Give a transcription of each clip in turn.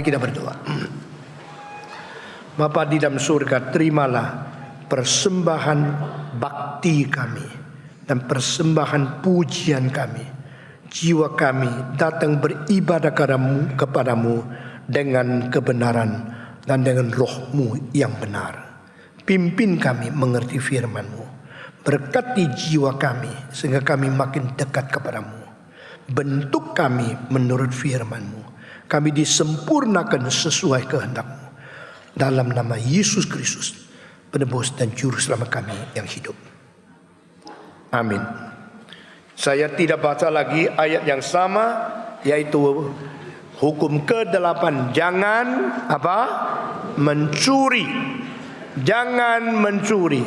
Mari kita berdoa. Bapa di dalam surga, terimalah persembahan bakti kami dan persembahan pujian kami. Jiwa kami datang beribadah kepadamu dengan kebenaran dan dengan roh-Mu yang benar. Pimpin kami mengerti firman-Mu. Berkati jiwa kami sehingga kami makin dekat kepadamu. Bentuk kami menurut firman-Mu. Kami disempurnakan sesuai kehendak-Mu. Dalam nama Yesus Kristus, penebus dan juru selamat kami yang hidup. Amin. Saya tidak baca lagi ayat yang sama, yaitu hukum ke-8. Jangan mencuri. Jangan mencuri.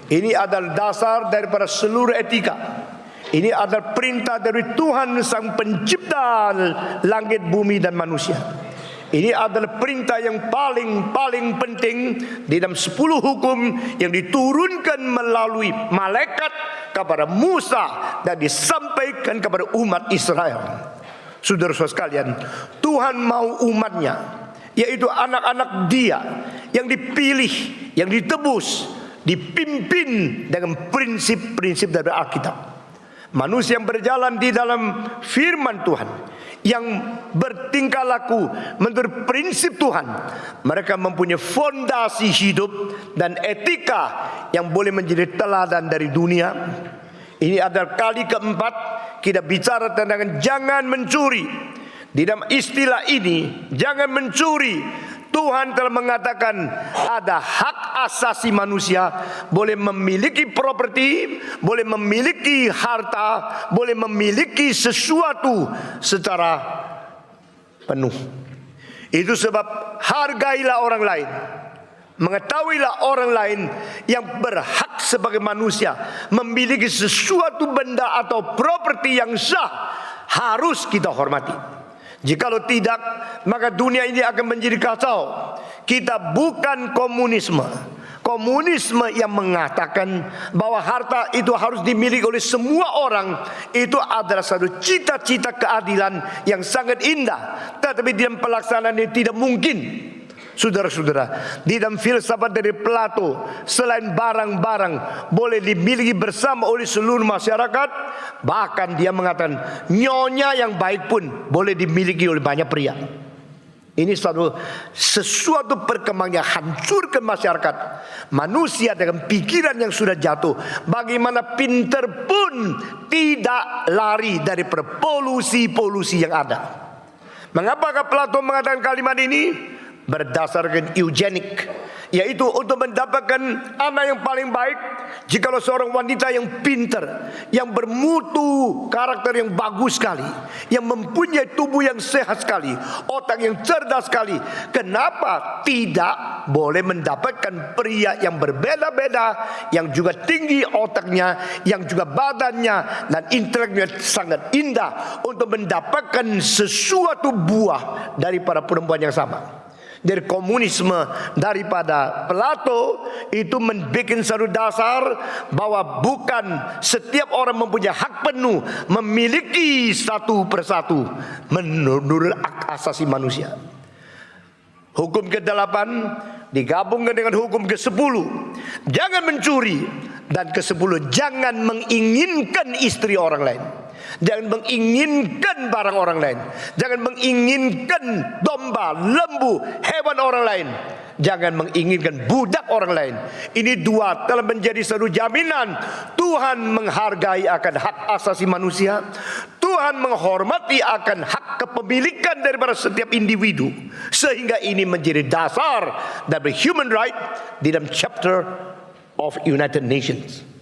Ini adalah dasar daripada seluruh etika. Ini adalah perintah dari Tuhan Sang Pencipta langit, bumi dan manusia. Ini adalah perintah yang paling penting di dalam 10 hukum yang diturunkan melalui malaikat kepada Musa dan disampaikan kepada umat Israel. Saudara-saudara sekalian, Tuhan mau umatnya, yaitu anak-anak Dia yang dipilih, yang ditebus, dipimpin dengan prinsip-prinsip dari Alkitab. Manusia yang berjalan di dalam firman Tuhan, yang bertingkah laku menurut prinsip Tuhan, mereka mempunyai fondasi hidup dan etika yang boleh menjadi teladan dari dunia. Ini adalah kali keempat kita bicara tentang jangan mencuri. Di dalam istilah ini, jangan mencuri, Tuhan telah mengatakan ada hak asasi manusia, boleh memiliki properti, boleh memiliki harta, boleh memiliki sesuatu secara penuh. Itu sebab hargailah orang lain, mengetahuilah orang lain yang berhak sebagai manusia memiliki sesuatu benda atau properti yang sah, harus kita hormati. Jikalau tidak, maka dunia ini akan menjadi kacau. Kita bukan komunisme. Komunisme yang mengatakan bahwa harta itu harus dimiliki oleh semua orang, itu adalah satu cita-cita keadilan yang sangat indah. Tetapi dalam pelaksanaan ini tidak mungkin. Saudara-saudara, di dalam filsafat dari Plato, selain barang-barang boleh dimiliki bersama oleh seluruh masyarakat, bahkan dia mengatakan nyonya yang baik pun boleh dimiliki oleh banyak pria. Ini sesuatu perkembangan yang hancurkan masyarakat. Manusia dengan pikiran yang sudah jatuh, bagaimana pinter pun tidak lari dari polusi yang ada. Mengapakah Plato mengatakan kalimat ini? Berdasarkan eugenik, yaitu untuk mendapatkan anak yang paling baik, jikalau seorang wanita yang pintar, yang bermutu, karakter yang bagus sekali, yang mempunyai tubuh yang sehat sekali, otak yang cerdas sekali, kenapa tidak boleh mendapatkan pria yang berbeda-beda, yang juga tinggi otaknya, yang juga badannya dan inteleknya sangat indah, untuk mendapatkan sesuatu buah daripada perempuan yang sama? Dari komunisme daripada Plato itu membuat satu dasar bahwa bukan setiap orang mempunyai hak penuh memiliki satu persatu menurut hak asasi manusia. Hukum ke-8 digabungkan dengan hukum ke-10, jangan mencuri, dan ke-10, jangan menginginkan istri orang lain. Jangan menginginkan barang orang lain. Jangan menginginkan domba, lembu, hewan orang lain. Jangan menginginkan budak orang lain. Ini dua telah menjadi satu jaminan Tuhan menghargai akan hak asasi manusia. Tuhan menghormati akan hak kepemilikan daripada setiap individu, sehingga ini menjadi dasar dari human right di dalam chapter of United Nations.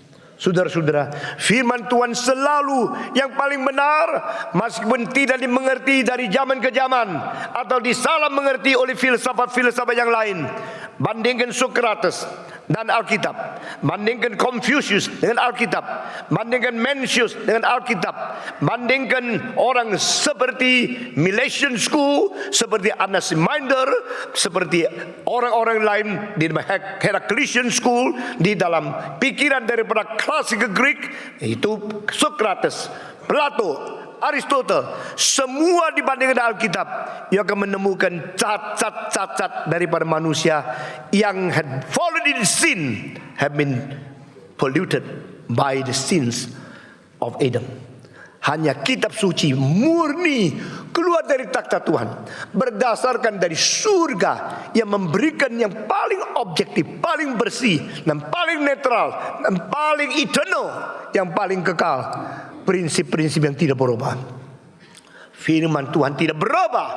Saudara-saudara, firman Tuhan selalu yang paling benar, meskipun tidak dimengerti dari zaman ke zaman atau disalah mengerti oleh filsafat-filsafat yang lain. Bandingkan Socrates dan Alkitab, bandingkan Confucius dengan Alkitab, bandingkan Mencius dengan Alkitab, bandingkan orang seperti Milesian School, seperti Anaximander, seperti orang-orang lain di Heraclitean School, di dalam pikiran daripada klasik Greek, itu Socrates, Plato, Aristotle, semua dibandingkan Alkitab, ia akan menemukan cacat-cacat daripada manusia yang had fallen in sin, have been polluted by the sins of Adam. Hanya kitab suci murni keluar dari takhta Tuhan, berdasarkan dari surga, yang memberikan yang paling objektif, paling bersih, dan paling netral, dan paling eternal, yang paling kekal. Prinsip-prinsip yang tidak berubah. Firman Tuhan tidak berubah,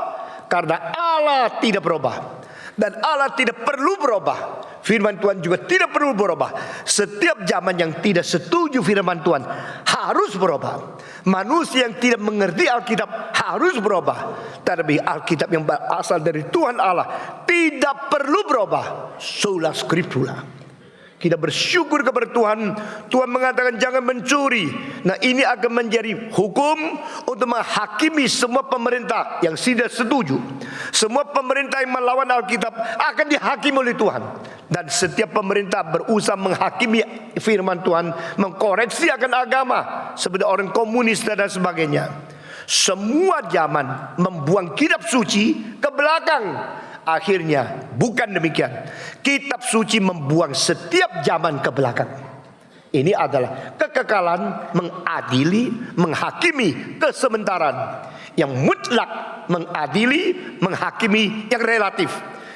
karena Allah tidak berubah, dan Allah tidak perlu berubah. Firman Tuhan juga tidak perlu berubah. Setiap zaman yang tidak setuju firman Tuhan harus berubah. Manusia yang tidak mengerti Alkitab harus berubah. Tapi Alkitab yang berasal dari Tuhan Allah tidak perlu berubah. Sola Scriptura. Kita bersyukur kepada Tuhan. Tuhan mengatakan jangan mencuri. Nah, ini akan menjadi hukum untuk menghakimi semua pemerintah yang tidak setuju. Semua pemerintah yang melawan Alkitab akan dihakimi oleh Tuhan. Dan setiap pemerintah berusaha menghakimi firman Tuhan, mengkoreksi akan agama, seperti orang komunis dan sebagainya. Semua zaman membuang kitab suci ke belakang. Akhirnya bukan demikian. Kitab suci membuang setiap zaman ke belakang. Ini adalah kekekalan mengadili, menghakimi kesementaran. Yang mutlak mengadili, menghakimi yang relatif.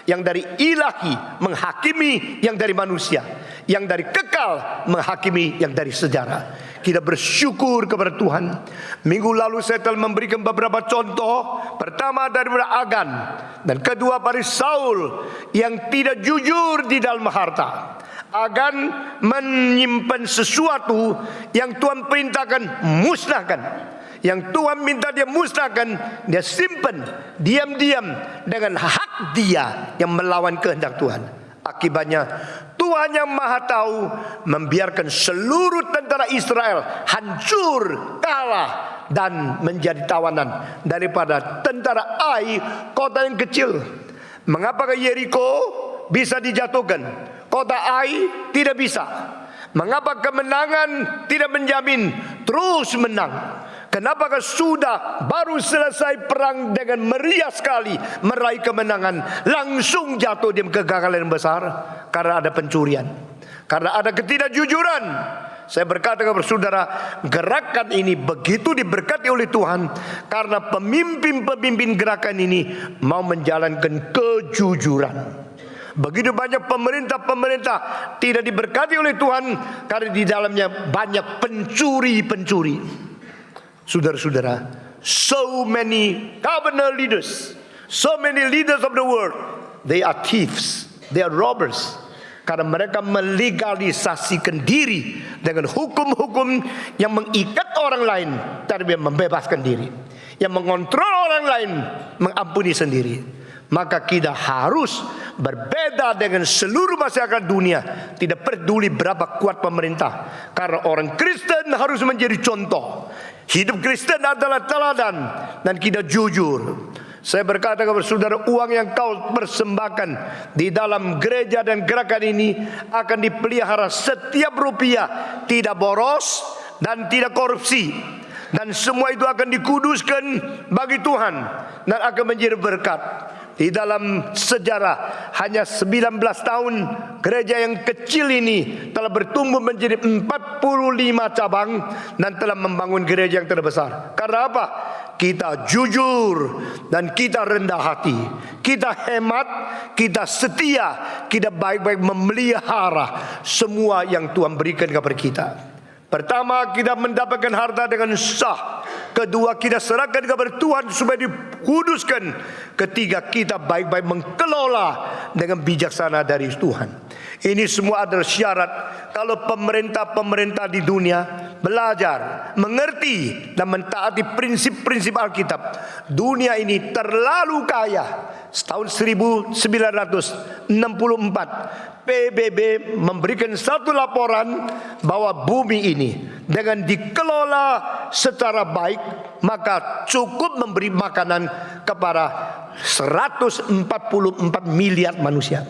Yang dari ilahi menghakimi yang dari manusia. Yang dari kekal menghakimi yang dari sejarah. Kita bersyukur kepada Tuhan. Minggu lalu saya telah memberikan beberapa contoh. Pertama daripada Agan, dan kedua dari Saul yang tidak jujur di dalam harta. Agan menyimpan sesuatu yang Tuhan perintahkan musnahkan. Yang Tuhan minta dia musnahkan, dia simpan diam-diam dengan hak dia yang melawan kehendak Tuhan. Akibatnya Tuhan yang Maha Tahu membiarkan seluruh tentara Israel hancur, kalah, dan menjadi tawanan daripada tentara Ai, kota yang kecil. Mengapa Yeriko bisa dijatuhkan, kota Ai tidak bisa? Mengapa kemenangan tidak menjamin terus menang? Kenapakah sudah baru selesai perang dengan meriah sekali meraih kemenangan, langsung jatuh di kegagalan yang besar? Karena ada pencurian, karena ada ketidakjujuran. Saya berkata kepada saudara, gerakan ini begitu diberkati oleh Tuhan, karena pemimpin-pemimpin gerakan ini mau menjalankan kejujuran. Begitu banyak pemerintah-pemerintah tidak diberkati oleh Tuhan, karena di dalamnya banyak pencuri-pencuri. Saudara-saudara, so many governor leaders, so many leaders of the world, they are thieves, they are robbers. Karena mereka melegalisasikan diri dengan hukum-hukum yang mengikat orang lain, tapi membebaskan diri, yang mengontrol orang lain, mengampuni sendiri. Maka kita harus berbeda dengan seluruh masyarakat dunia. Tidak peduli berapa kuat pemerintah, karena orang Kristen harus menjadi contoh. Hidup Kristen adalah teladan, dan kita jujur. Saya berkata kepada saudara, uang yang kau persembahkan di dalam gereja dan gerakan ini akan dipelihara setiap rupiah, tidak boros dan tidak korupsi. Dan semua itu akan dikuduskan bagi Tuhan dan akan menjadi berkat. Di dalam sejarah hanya 19 tahun gereja yang kecil ini telah bertumbuh menjadi 45 cabang dan telah membangun gereja yang terbesar. Karena apa? Kita jujur dan kita rendah hati, kita hemat, kita setia, kita baik-baik memelihara semua yang Tuhan berikan kepada kita. Pertama, kita mendapatkan harta dengan sah. Kedua, kita serahkan kepada Tuhan supaya dikuduskan. Ketiga, kita baik-baik mengelola dengan bijaksana dari Tuhan. Ini semua adalah syarat kalau pemerintah-pemerintah di dunia belajar, mengerti dan mentaati prinsip-prinsip Alkitab. Dunia ini terlalu kaya. Tahun 1964 PBB memberikan satu laporan bahwa bumi ini dengan dikelola secara baik, maka cukup memberi makanan kepada 144 miliar manusia.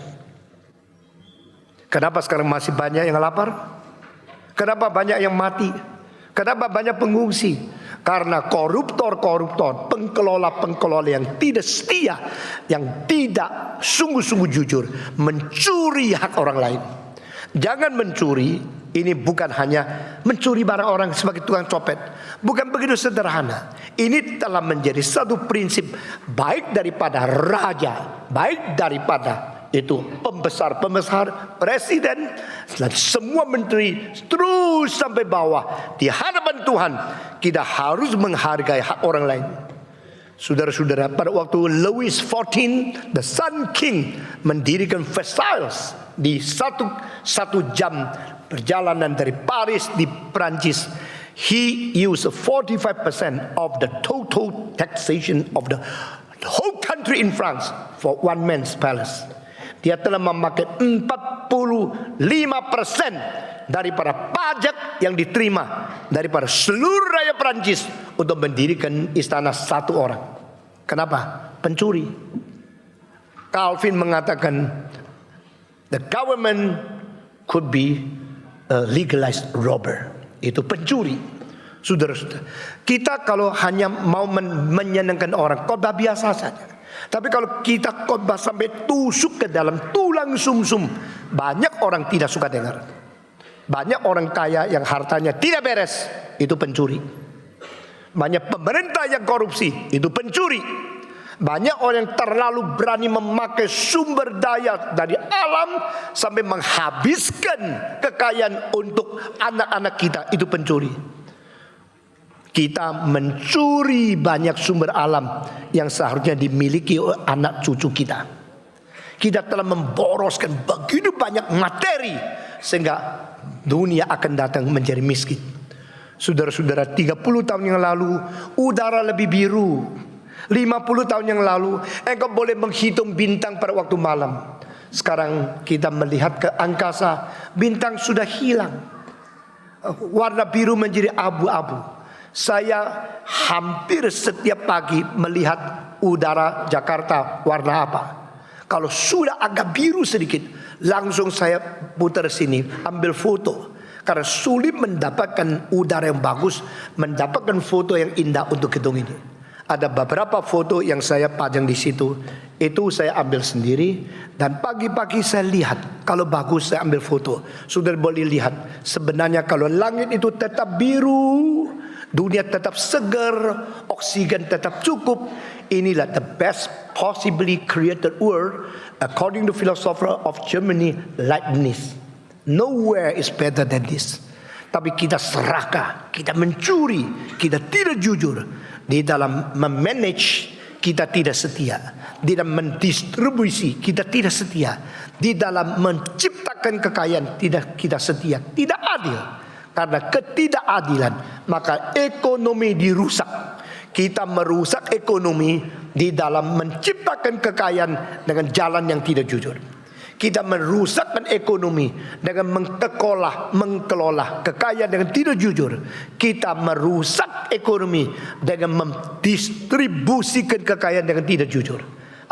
Kenapa sekarang masih banyak yang lapar? Kenapa banyak yang mati? Kenapa banyak pengungsi? Karena koruptor-koruptor, pengkelola-pengkelola yang tidak setia, yang tidak sungguh-sungguh jujur, mencuri hak orang lain. Jangan mencuri, ini bukan hanya mencuri barang orang sebagai tukang copet. Bukan begitu sederhana. Ini telah menjadi satu prinsip baik daripada raja, baik daripada itu pembesar-pembesar, presiden, dan semua menteri terus sampai bawah. Di hadapan Tuhan kita harus menghargai hak orang lain. Saudara-saudara, pada waktu Louis XIV, the Sun King, mendirikan Versailles di satu jam perjalanan dari Paris di Prancis, he used 45% of the total taxation of the whole country in France for one man's palace. Dia telah memakai 45% daripada pajak yang diterima daripada seluruh rakyat Prancis untuk mendirikan istana satu orang. Kenapa? Pencuri. Calvin mengatakan the government could be a legalized robber. Itu pencuri. Saudara-saudara, kita kalau hanya mau menyenangkan orang, khotbah biasa saja. Tapi kalau kita khotbah sampai tusuk ke dalam tulang sumsum, banyak orang tidak suka dengar. Banyak orang kaya yang hartanya tidak beres, itu pencuri. Banyak pemerintah yang korupsi, itu pencuri. Banyak orang yang terlalu berani memakai sumber daya dari alam sampai menghabiskan kekayaan untuk anak-anak kita, itu pencuri. Kita mencuri banyak sumber alam yang seharusnya dimiliki oleh anak cucu kita. Kita telah memboroskan begitu banyak materi sehingga dunia akan datang menjadi miskin. Saudara-saudara, 30 tahun yang lalu udara lebih biru. 50 tahun yang lalu engkau boleh menghitung bintang pada waktu malam. Sekarang kita melihat ke angkasa, bintang sudah hilang. Warna biru menjadi abu-abu. Saya hampir setiap pagi melihat udara Jakarta warna apa. Kalau sudah agak biru sedikit, langsung saya putar sini, ambil foto. Karena sulit mendapatkan udara yang bagus, mendapatkan foto yang indah untuk gedung ini. Ada beberapa foto yang saya pajang di situ. Itu saya ambil sendiri. Dan pagi-pagi saya lihat. Kalau bagus saya ambil foto. Sudah boleh lihat. Sebenarnya kalau langit itu tetap biru, dunia tetap segar, oksigen tetap cukup. Inilah the best possibly created world according to philosopher of Germany, Leibniz. Nowhere is better than this. Tapi kita serakah, kita mencuri, kita tidak jujur. Di dalam memanage kita tidak setia. Di dalam mendistribusi kita tidak setia. Di dalam menciptakan kekayaan tidak kita setia. Tidak adil. Karena ketidakadilan maka ekonomi dirusak. Kita merusak ekonomi di dalam menciptakan kekayaan dengan jalan yang tidak jujur. Kita merusakkan ekonomi dengan mengelola kekayaan dengan tidak jujur. Kita merusak ekonomi dengan mendistribusikan kekayaan dengan tidak jujur.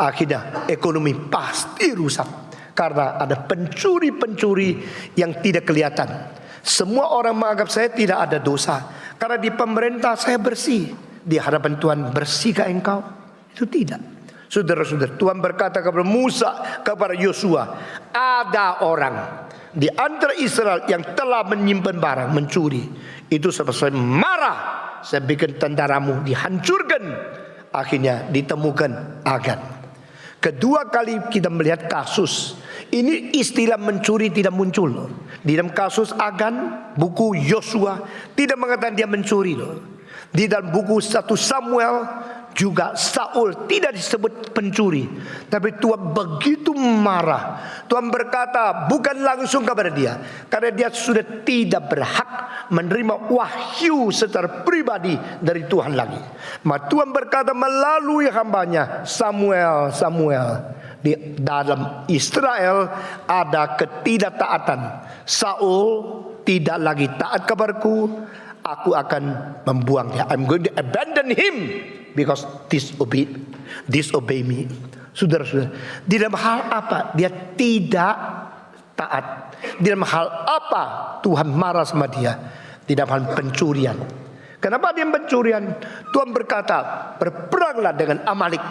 Akhirnya ekonomi pasti rusak karena ada pencuri-pencuri yang tidak kelihatan. Semua orang menganggap saya tidak ada dosa karena di pemerintah saya bersih. Di hadapan Tuhan, bersihkah engkau? Itu tidak. Saudara-saudara, Tuhan berkata kepada Musa, kepada Yosua, ada orang di antara Israel yang telah menyimpan barang, mencuri. Itu sebab saya marah, saya bikin tentaramu dihancurkan. Akhirnya ditemukan Agan. Kedua kali kita melihat kasus ini, istilah mencuri tidak muncul. Di dalam kasus Agan, buku Yosua tidak mengatakan dia mencuri loh. Di dalam buku 1 Samuel juga Saul tidak disebut pencuri. Tapi Tuhan begitu marah. Tuhan berkata bukan langsung kepada dia, karena dia sudah tidak berhak menerima wahyu secara pribadi dari Tuhan lagi. Maka Tuhan berkata melalui hambanya Samuel, di dalam Israel ada ketidaktaatan. Saul tidak lagi taat kepadaku, aku akan membuangnya. I'm going to abandon him because disobey me. Saudara-saudara, di dalam hal apa dia tidak taat? Di dalam hal apa Tuhan marah sama dia? Di dalam hal pencurian. Kenapa dia pencurian? Tuhan berkata, berperanglah dengan Amalek.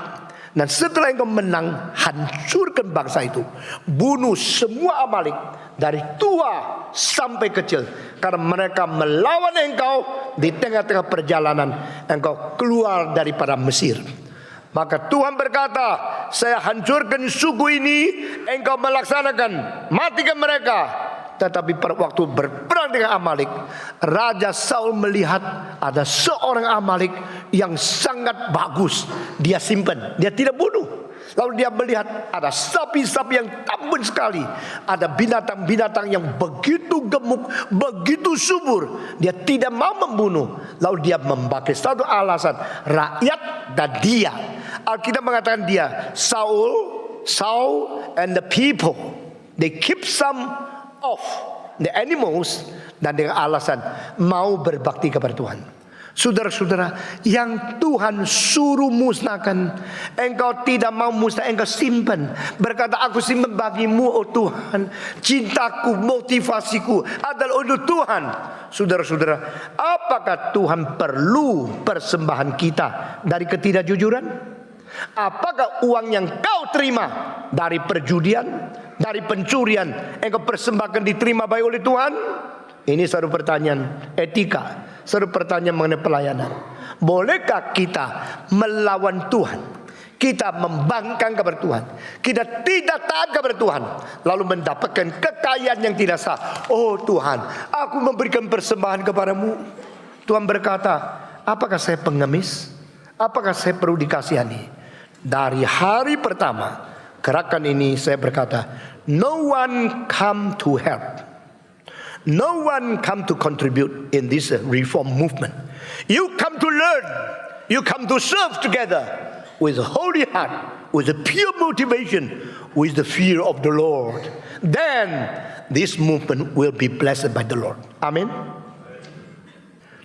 Dan setelah engkau menang, hancurkan bangsa itu. Bunuh semua Amalek, dari tua sampai kecil. Karena mereka melawan engkau di tengah-tengah perjalanan. Engkau keluar daripada Mesir. Maka Tuhan berkata, saya hancurkan suku ini, engkau melaksanakan, matikan mereka. Tetapi pada waktu berperang dengan Amalek, Raja Saul melihat ada seorang Amalek yang sangat bagus. Dia simpan, dia tidak bunuh. Lalu dia melihat ada sapi-sapi yang tambun sekali, ada binatang-binatang yang begitu gemuk, begitu subur. Dia tidak mau membunuh. Lalu dia memakai satu alasan, rakyat dan dia. Alkitab mengatakan dia, Saul and the people, they keep some of the animals, dan dengan alasan mau berbakti kepada Tuhan. Saudara-saudara, yang Tuhan suruh musnahkan, engkau tidak mau musnah, engkau simpan. Berkata, aku simpan bagimu, oh Tuhan. Cintaku, motivasiku adalah untuk Tuhan. Saudara-saudara, apakah Tuhan perlu persembahan kita dari ketidakjujuran? Apakah uang yang kau terima dari perjudian, dari pencurian, engkau persembahkan diterima baik oleh Tuhan? Ini satu pertanyaan etika, satu pertanyaan mengenai pelayanan. Bolehkah kita melawan Tuhan? Kita membangkang kepada Tuhan, kita tidak taat kepada Tuhan, lalu mendapatkan kekayaan yang tidak sah. Oh Tuhan, aku memberikan persembahan kepadamu. Tuhan berkata, apakah saya pengemis? Apakah saya perlu dikasihani? Dari hari pertama gerakan ini saya berkata, no one come to help, no one come to contribute in this reform movement. You come to learn, you come to serve together with a holy heart, with a pure motivation, with the fear of the Lord. Then this movement will be blessed by the Lord. Amin.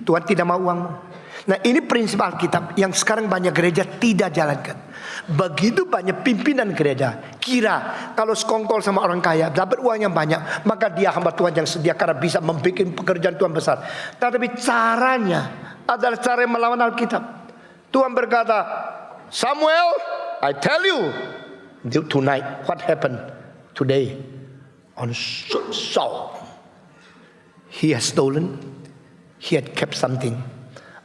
Tuhan tidak mau uangmu. Nah, ini prinsip Alkitab yang sekarang banyak gereja tidak jalankan. Begitu banyak pimpinan gereja kira kalau sekongkol sama orang kaya, dapat uang yang banyak, maka dia hamba Tuhan yang sedia karena bisa membuat pekerjaan Tuhan besar. Tetapi caranya adalah cara yang melawan Alkitab. Tuhan berkata, Samuel, I tell you tonight what happened today on Saul. He has stolen, he had kept something.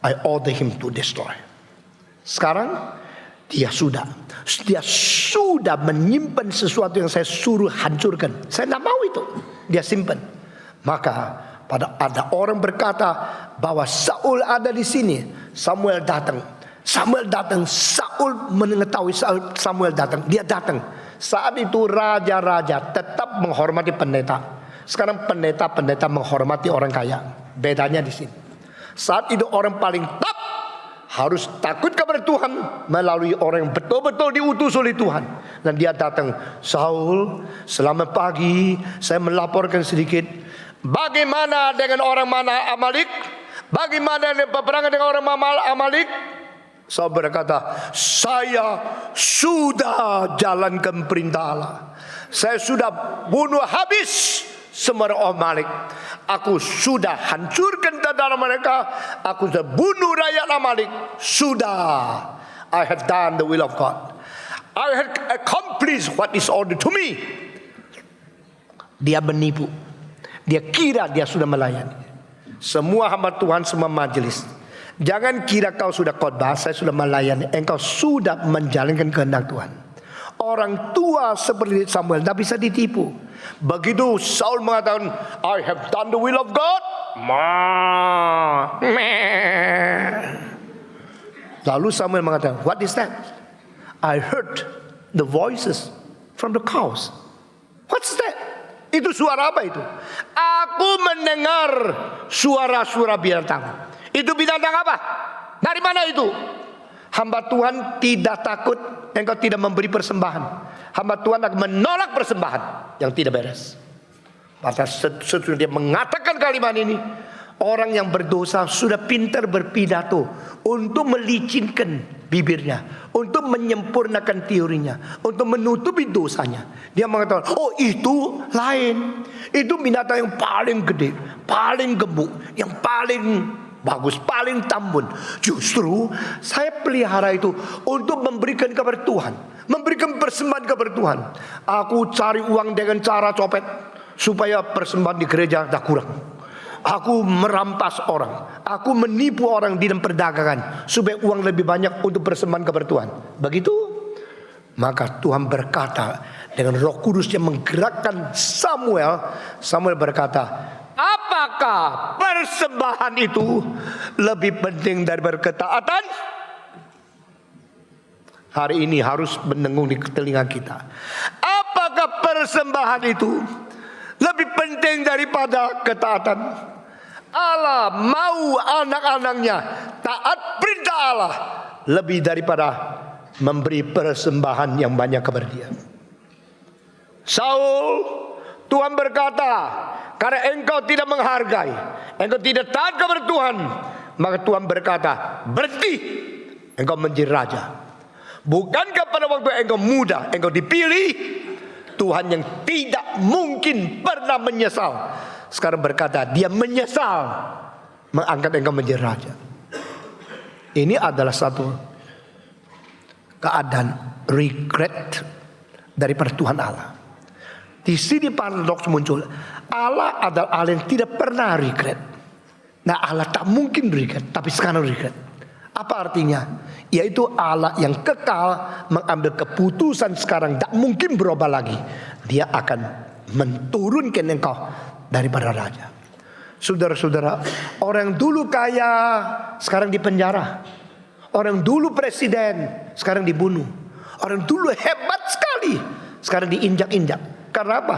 I order him to destroy. Sekarang dia sudah menyimpan sesuatu yang saya suruh hancurkan. Saya tidak mau itu. Dia simpan. Maka pada ada orang berkata bahwa Saul ada di sini. Samuel datang. Saul mengetahui Samuel datang. Dia datang. Saat itu raja-raja tetap menghormati pendeta. Sekarang pendeta menghormati orang kaya. Bedanya di sini. Saat itu orang paling top harus takut kepada Tuhan melalui orang yang betul-betul diutus oleh Tuhan. Dan dia datang, Saul, selamat pagi, saya melaporkan sedikit. Bagaimana dengan orang mana Amalek? Bagaimana dengan peperangan dengan orang Amalek? Saul berkata, saya sudah jalankan perintah Allah. Saya sudah bunuh habis semua orang Amalek. Aku sudah hancurkan tentara mereka. Aku sudah bunuh rakyat Amalek. Sudah. I have done the will of God. I have accomplished what is ordered to me. Dia menipu. Dia kira dia sudah melayani. Semua hamba Tuhan, semua majelis, jangan kira kau sudah khotbah, saya sudah melayani. Engkau sudah menjalankan kehendak Tuhan. Orang tua seperti Samuel tidak bisa ditipu. Begitu Saul mengatakan, I have done the will of God. Lalu Samuel mengatakan, what is that? I heard the voices from the cows. What's that? Itu suara apa itu? Aku mendengar suara-suara binatang. Itu binatang apa? Dari mana itu? Hamba Tuhan tidak takut engkau tidak memberi persembahan. Hamba Tuhan akan menolak persembahan yang tidak beres. Pada sesudah dia mengatakan kalimat ini, orang yang berdosa sudah pintar berpidato untuk melicinkan bibirnya, untuk menyempurnakan teorinya, untuk menutupi dosanya. Dia mengatakan, oh itu lain. Itu binatang yang paling gede, paling gemuk, yang paling bagus, paling tambun. Justru saya pelihara itu untuk memberikan kepada Tuhan, memberikan persembahan kepada Tuhan. Aku cari uang dengan cara copet supaya persembahan di gereja tak kurang. Aku merampas orang, aku menipu orang di dalam perdagangan supaya uang lebih banyak untuk persembahan kepada Tuhan. Begitu, maka Tuhan berkata dengan Roh Kudus yang menggerakkan Samuel. Samuel berkata, apakah persembahan itu lebih penting daripada ketaatan? Hari ini harus mendengung di telinga kita. Apakah persembahan itu lebih penting daripada ketaatan? Allah mau anak-anaknya taat perintah Allah lebih daripada memberi persembahan yang banyak kepada dia. Saul, Tuhan berkata, karena engkau tidak menghargai, engkau tidak taat kepada Tuhan, maka Tuhan berkata, berhenti, engkau menjadi raja. Bukankah pada waktu engkau muda, engkau dipilih, Tuhan yang tidak mungkin pernah menyesal, sekarang berkata dia menyesal mengangkat engkau menjadi raja. Ini adalah satu keadaan regret daripada Tuhan Allah. Di sini paradoks muncul. Allah adalah Allah yang tidak pernah regret. Nah, Allah tak mungkin regret, tapi sekarang regret. Apa artinya? Yaitu Allah yang kekal mengambil keputusan sekarang, tak mungkin berubah lagi. Dia akan menurunkan engkau daripada raja. Saudara-saudara, orang dulu kaya sekarang di penjara. Orang dulu presiden sekarang dibunuh. Orang dulu hebat sekali sekarang diinjak-injak. Karena apa?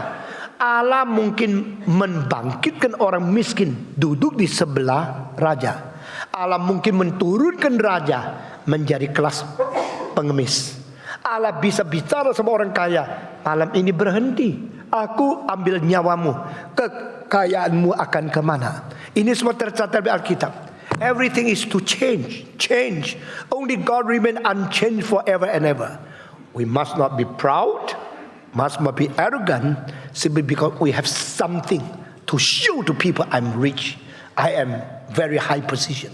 Allah mungkin membangkitkan orang miskin duduk di sebelah raja. Allah mungkin menurunkan raja menjadi kelas pengemis. Allah bisa bicara sama orang kaya, malam ini berhenti, aku ambil nyawamu, kekayaanmu akan kemana? Ini semua tercatat di Alkitab. Everything is to change. Only God remain unchanged forever and ever. We must not be proud, must not be arrogant, simply because we have something to show to people. I'm rich, I am very high position.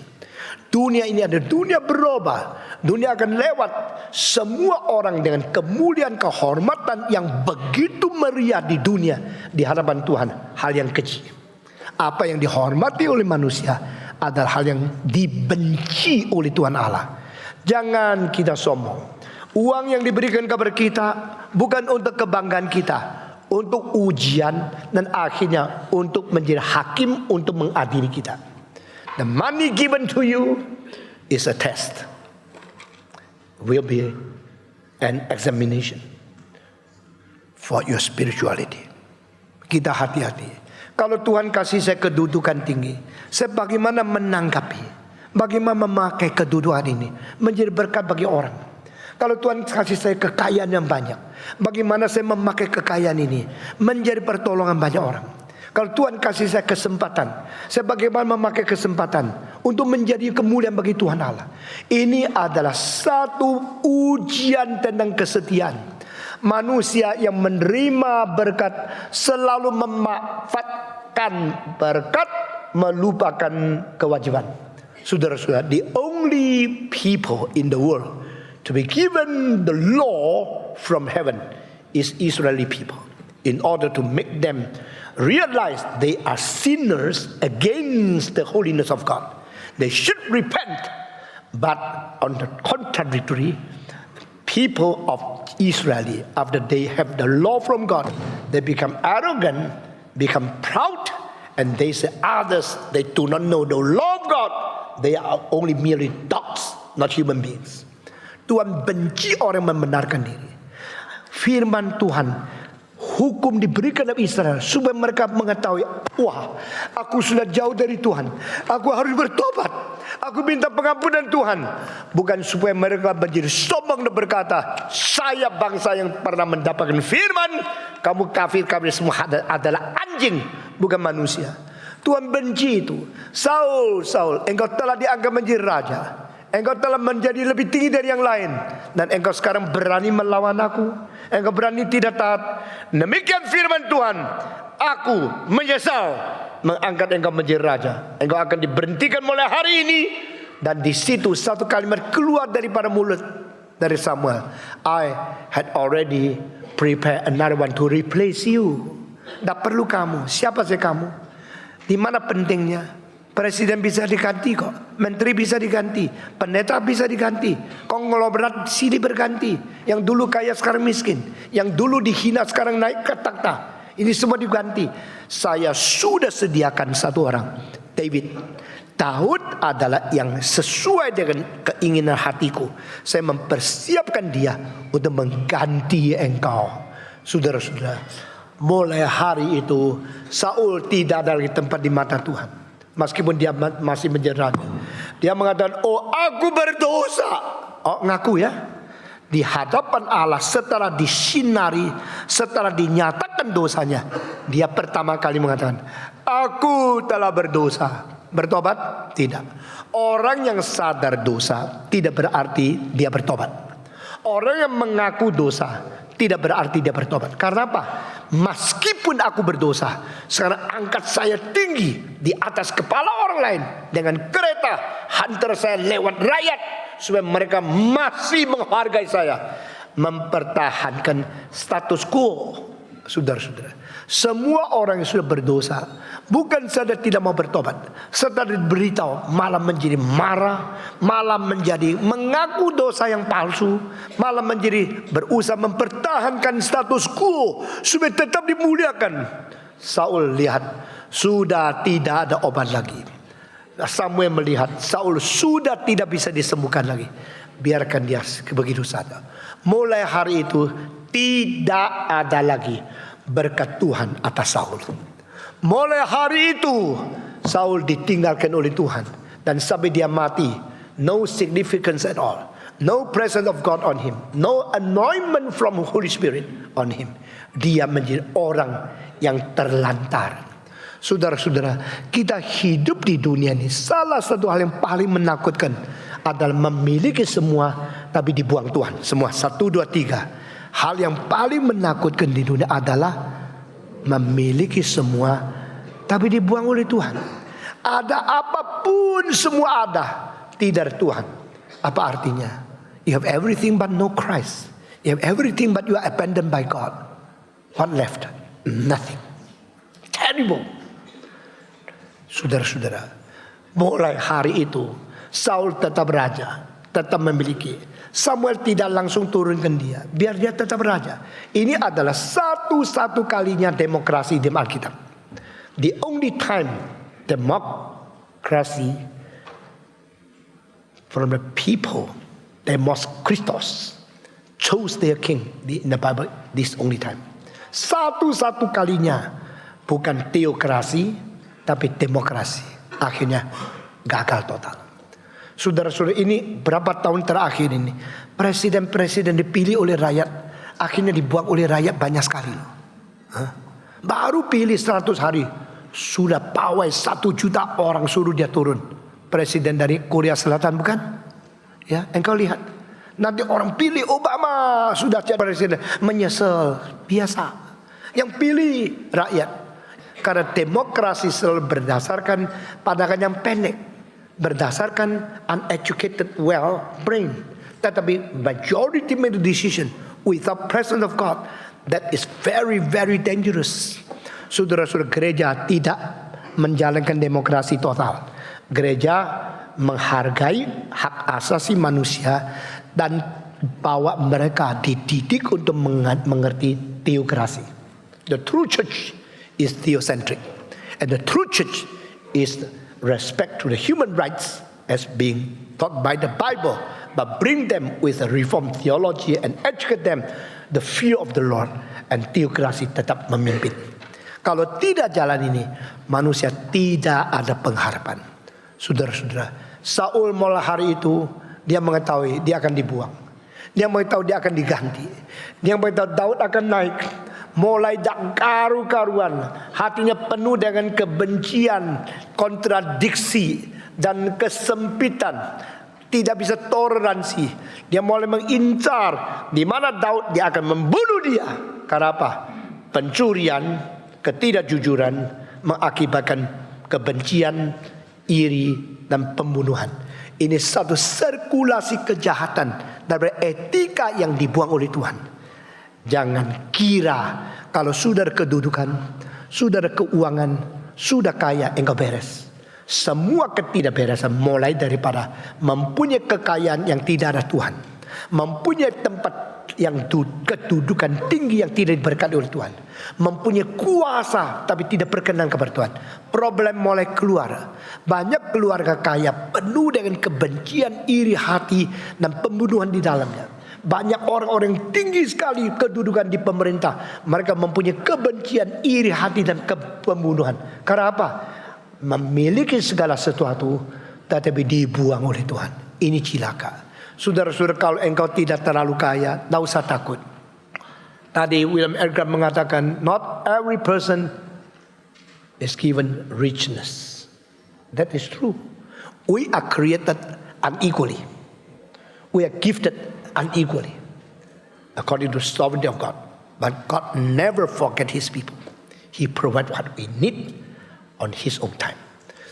Dunia ini ada dunia berubah. Dunia akan lewat. Semua orang dengan kemuliaan, kehormatan yang begitu meriah di dunia, di hadapan Tuhan, hal yang kecil. Apa yang dihormati oleh manusia adalah hal yang dibenci oleh Tuhan Allah. Jangan kita sombong. Uang yang diberikan kepada kita bukan untuk kebanggaan kita, untuk ujian, dan akhirnya untuk menjadi hakim untuk mengadili kita. The money given to you is a test, will be an examination for your spirituality. Kita hati-hati. Kalau Tuhan kasih saya kedudukan tinggi, saya bagaimana menanggapi, bagaimana memakai kedudukan ini menjadi berkat bagi orang. Kalau Tuhan kasih saya kekayaan yang banyak, bagaimana saya memakai kekayaan ini menjadi pertolongan banyak orang. Kalau Tuhan kasih saya kesempatan, saya bagaimana memakai kesempatan untuk menjadi kemuliaan bagi Tuhan Allah. Ini adalah satu ujian tentang kesetiaan. Manusia yang menerima berkat selalu memanfaatkan berkat, melupakan kewajiban. Saudara-saudara, the only people in the world to be given the law from heaven is Israeli people, in order to make them realize they are sinners against the holiness of God. They should repent. But on the contrary, people of Israel, after they have the law from God, they become arrogant, become proud, and they say others, they do not know the law of God. They are only merely dogs, not human beings. Tuhan benci orang yang membenarkan diri. Firman Tuhan, hukum diberikan kepada Israel supaya mereka mengetahui, wah, aku sudah jauh dari Tuhan, aku harus bertobat, aku minta pengampunan Tuhan. Bukan supaya mereka menjadi sombong dan berkata, saya bangsa yang pernah mendapatkan firman, kamu kafir, kami semua adalah anjing, bukan manusia. Tuhan benci itu. Saul, engkau telah dianggap menjadi raja, engkau telah menjadi lebih tinggi dari yang lain, dan engkau sekarang berani melawan aku, engkau berani tidak taat. Demikian firman Tuhan, aku menyesal mengangkat engkau menjadi raja. Engkau akan diberhentikan mulai hari ini. Dan di situ satu kalimat keluar daripada mulut dari Samuel. I had already prepared another one to replace you. Tak perlu kamu. Siapa sih kamu? Di mana pentingnya? Presiden bisa diganti kok, menteri bisa diganti, pendeta bisa diganti, konglomerat sini berganti. Yang dulu kaya sekarang miskin, yang dulu dihina sekarang naik ke takhta. Ini semua diganti. Saya sudah sediakan satu orang, David. Daud adalah yang sesuai dengan keinginan hatiku. Saya mempersiapkan dia untuk mengganti engkau. Saudara-saudara, mulai hari itu Saul tidak ada lagi tempat di mata Tuhan. Meskipun dia masih menjadi raja, dia mengatakan, oh aku berdosa. Oh ngaku ya. Di hadapan Allah setelah disinari, setelah dinyatakan dosanya, dia pertama kali mengatakan, aku telah berdosa. Bertobat? Tidak. Orang yang sadar dosa tidak berarti dia bertobat. Orang yang mengaku dosa tidak berarti dia bertobat. Karena apa? Meskipun aku berdosa, sekarang angkat saya tinggi di atas kepala orang lain dengan kereta, hantar saya lewat rakyat supaya mereka masih menghargai saya, mempertahankan status quo. Saudara-saudara, semua orang yang sudah berdosa bukan saja tidak mau bertobat, setelah diberitahu malah menjadi marah, malah menjadi mengaku dosa yang palsu, malah menjadi berusaha mempertahankan status quo supaya tetap dimuliakan. Saul lihat sudah tidak ada obat lagi. Samuel melihat Saul sudah tidak bisa disembuhkan lagi. Biarkan dia begitu saja. Mulai hari itu tidak ada lagi berkat Tuhan atas Saul. Mulai hari itu Saul ditinggalkan oleh Tuhan, dan sampai dia mati, no significance at all, no presence of God on him, no anointment from Holy Spirit on him. Dia menjadi orang yang terlantar. Saudara-saudara, kita hidup di dunia ini, salah satu hal yang paling menakutkan adalah memiliki semua tapi dibuang Tuhan. Semua 1, 2, 3. Hal yang paling menakutkan di dunia adalah memiliki semua tapi dibuang oleh Tuhan. Ada apapun semua ada, tidak Tuhan. Apa artinya? You have everything but no Christ. You have everything but you are abandoned by God. What left? Nothing. Terrible. Saudara-saudara, mulai hari itu Saul tetap raja, tetap memiliki. Samuel tidak langsung turunkan dia, biar dia tetap raja. Ini adalah satu-satu kalinya demokrasi di Alkitab. The only time democracy from the people, demos Christos, chose their king in the Bible. This only time. Satu-satu kalinya bukan teokrasi tapi demokrasi. Akhirnya gagal total. Saudara-saudara, ini berapa tahun terakhir ini presiden-presiden dipilih oleh rakyat, akhirnya dibuang oleh rakyat banyak sekali loh. Baru pilih 100 hari sudah pawai 1 juta orang suruh dia turun. Presiden dari Korea Selatan bukan? Ya, engkau lihat. Nanti orang pilih Obama sudah jadi presiden, menyesal, biasa. Yang pilih rakyat. Karena demokrasi selalu berdasarkan pandangan yang pendek, berdasarkan uneducated brain. Tetapi majority made a decision without presence of God. That is very very dangerous. Saudara-saudara, gereja tidak menjalankan demokrasi total. Gereja menghargai hak asasi manusia dan bawa mereka dididik untuk mengerti teokrasi. The true church is theocentric, and the true church is respect to the human rights as being taught by the Bible, but bring them with a reformed theology and educate them the fear of the Lord, and teokrasi tetap memimpin. Kalau tidak jalan ini, manusia tidak ada pengharapan. Saudara-saudara, Saul mulai hari itu dia mengetahui dia akan dibuang. Dia mengetahui dia akan diganti. Dia mengetahui Daud akan naik. Mulai tak karu-karuan, hatinya penuh dengan kebencian, kontradiksi dan kesempitan, tidak bisa toleransi. Dia mulai mengincar di mana Daud, dia akan membunuh dia. Karena apa? Pencurian, ketidakjujuran, mengakibatkan kebencian, iri, dan pembunuhan. Ini satu sirkulasi kejahatan dari etika yang dibuang oleh Tuhan. Jangan kira kalau sudah ada kedudukan, sudah ada keuangan, sudah kaya, engkau beres. Semua ketidakberesan mulai daripada mempunyai kekayaan yang tidak ada Tuhan, mempunyai tempat yang kedudukan tinggi yang tidak diberkati oleh Tuhan, mempunyai kuasa tapi tidak berkenan kepada Tuhan. Problem mulai keluar. Banyak keluarga kaya penuh dengan kebencian, iri hati, dan pembunuhan di dalamnya. Banyak orang-orang yang tinggi sekali kedudukan di pemerintah, mereka mempunyai kebencian, iri hati, dan pembunuhan. Karena apa? Memiliki segala sesuatu tetapi dibuang oleh Tuhan. Ini cilaka. Saudara-saudara, kalau engkau tidak terlalu kaya, tidak usah takut. Tadi William Edgar mengatakan, not every person is given richness. That is true. We are created unequally. We are gifted unequally, according to the sovereignty of God. But God never forget His people. He provides what we need on His own time.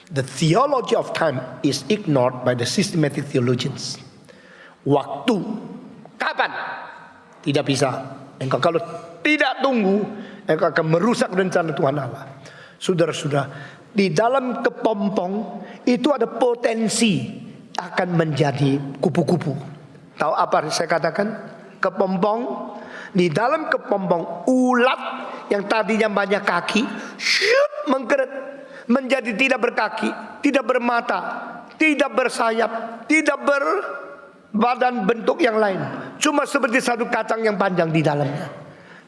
The theology of time is ignored by the systematic theologians. Waktu, kapan? Tidak bisa. Engkau kalau tidak tunggu, engkau akan merusak rencana Tuhan Allah. Saudara-saudara, di dalam kepompong itu ada potensi akan menjadi kupu-kupu. Tahu apa saya katakan? Kepompong, di dalam kepompong ulat yang tadinya banyak kaki, mengkeret menjadi tidak berkaki, tidak bermata, tidak bersayap, tidak badan bentuk yang lain, cuma seperti satu kacang yang panjang di dalamnya.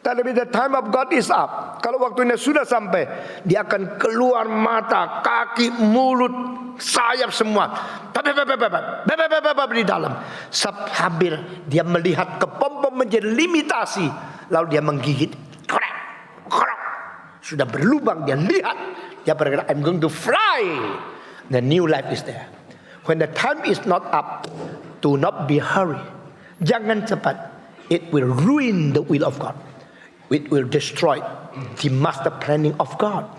Tapi the time of God is up. Kalau waktunya sudah sampai, dia akan keluar mata, kaki, mulut, sayap semua di dalam. Sambil dia melihat kepompong menjadi limitasi, lalu dia menggigit. Sudah berlubang, dia lihat, dia berkata, I'm going to fly. The new life is there. When the time is not up, do not be hurry. Jangan cepat. It will ruin the will of God. It will destroy the master planning of God.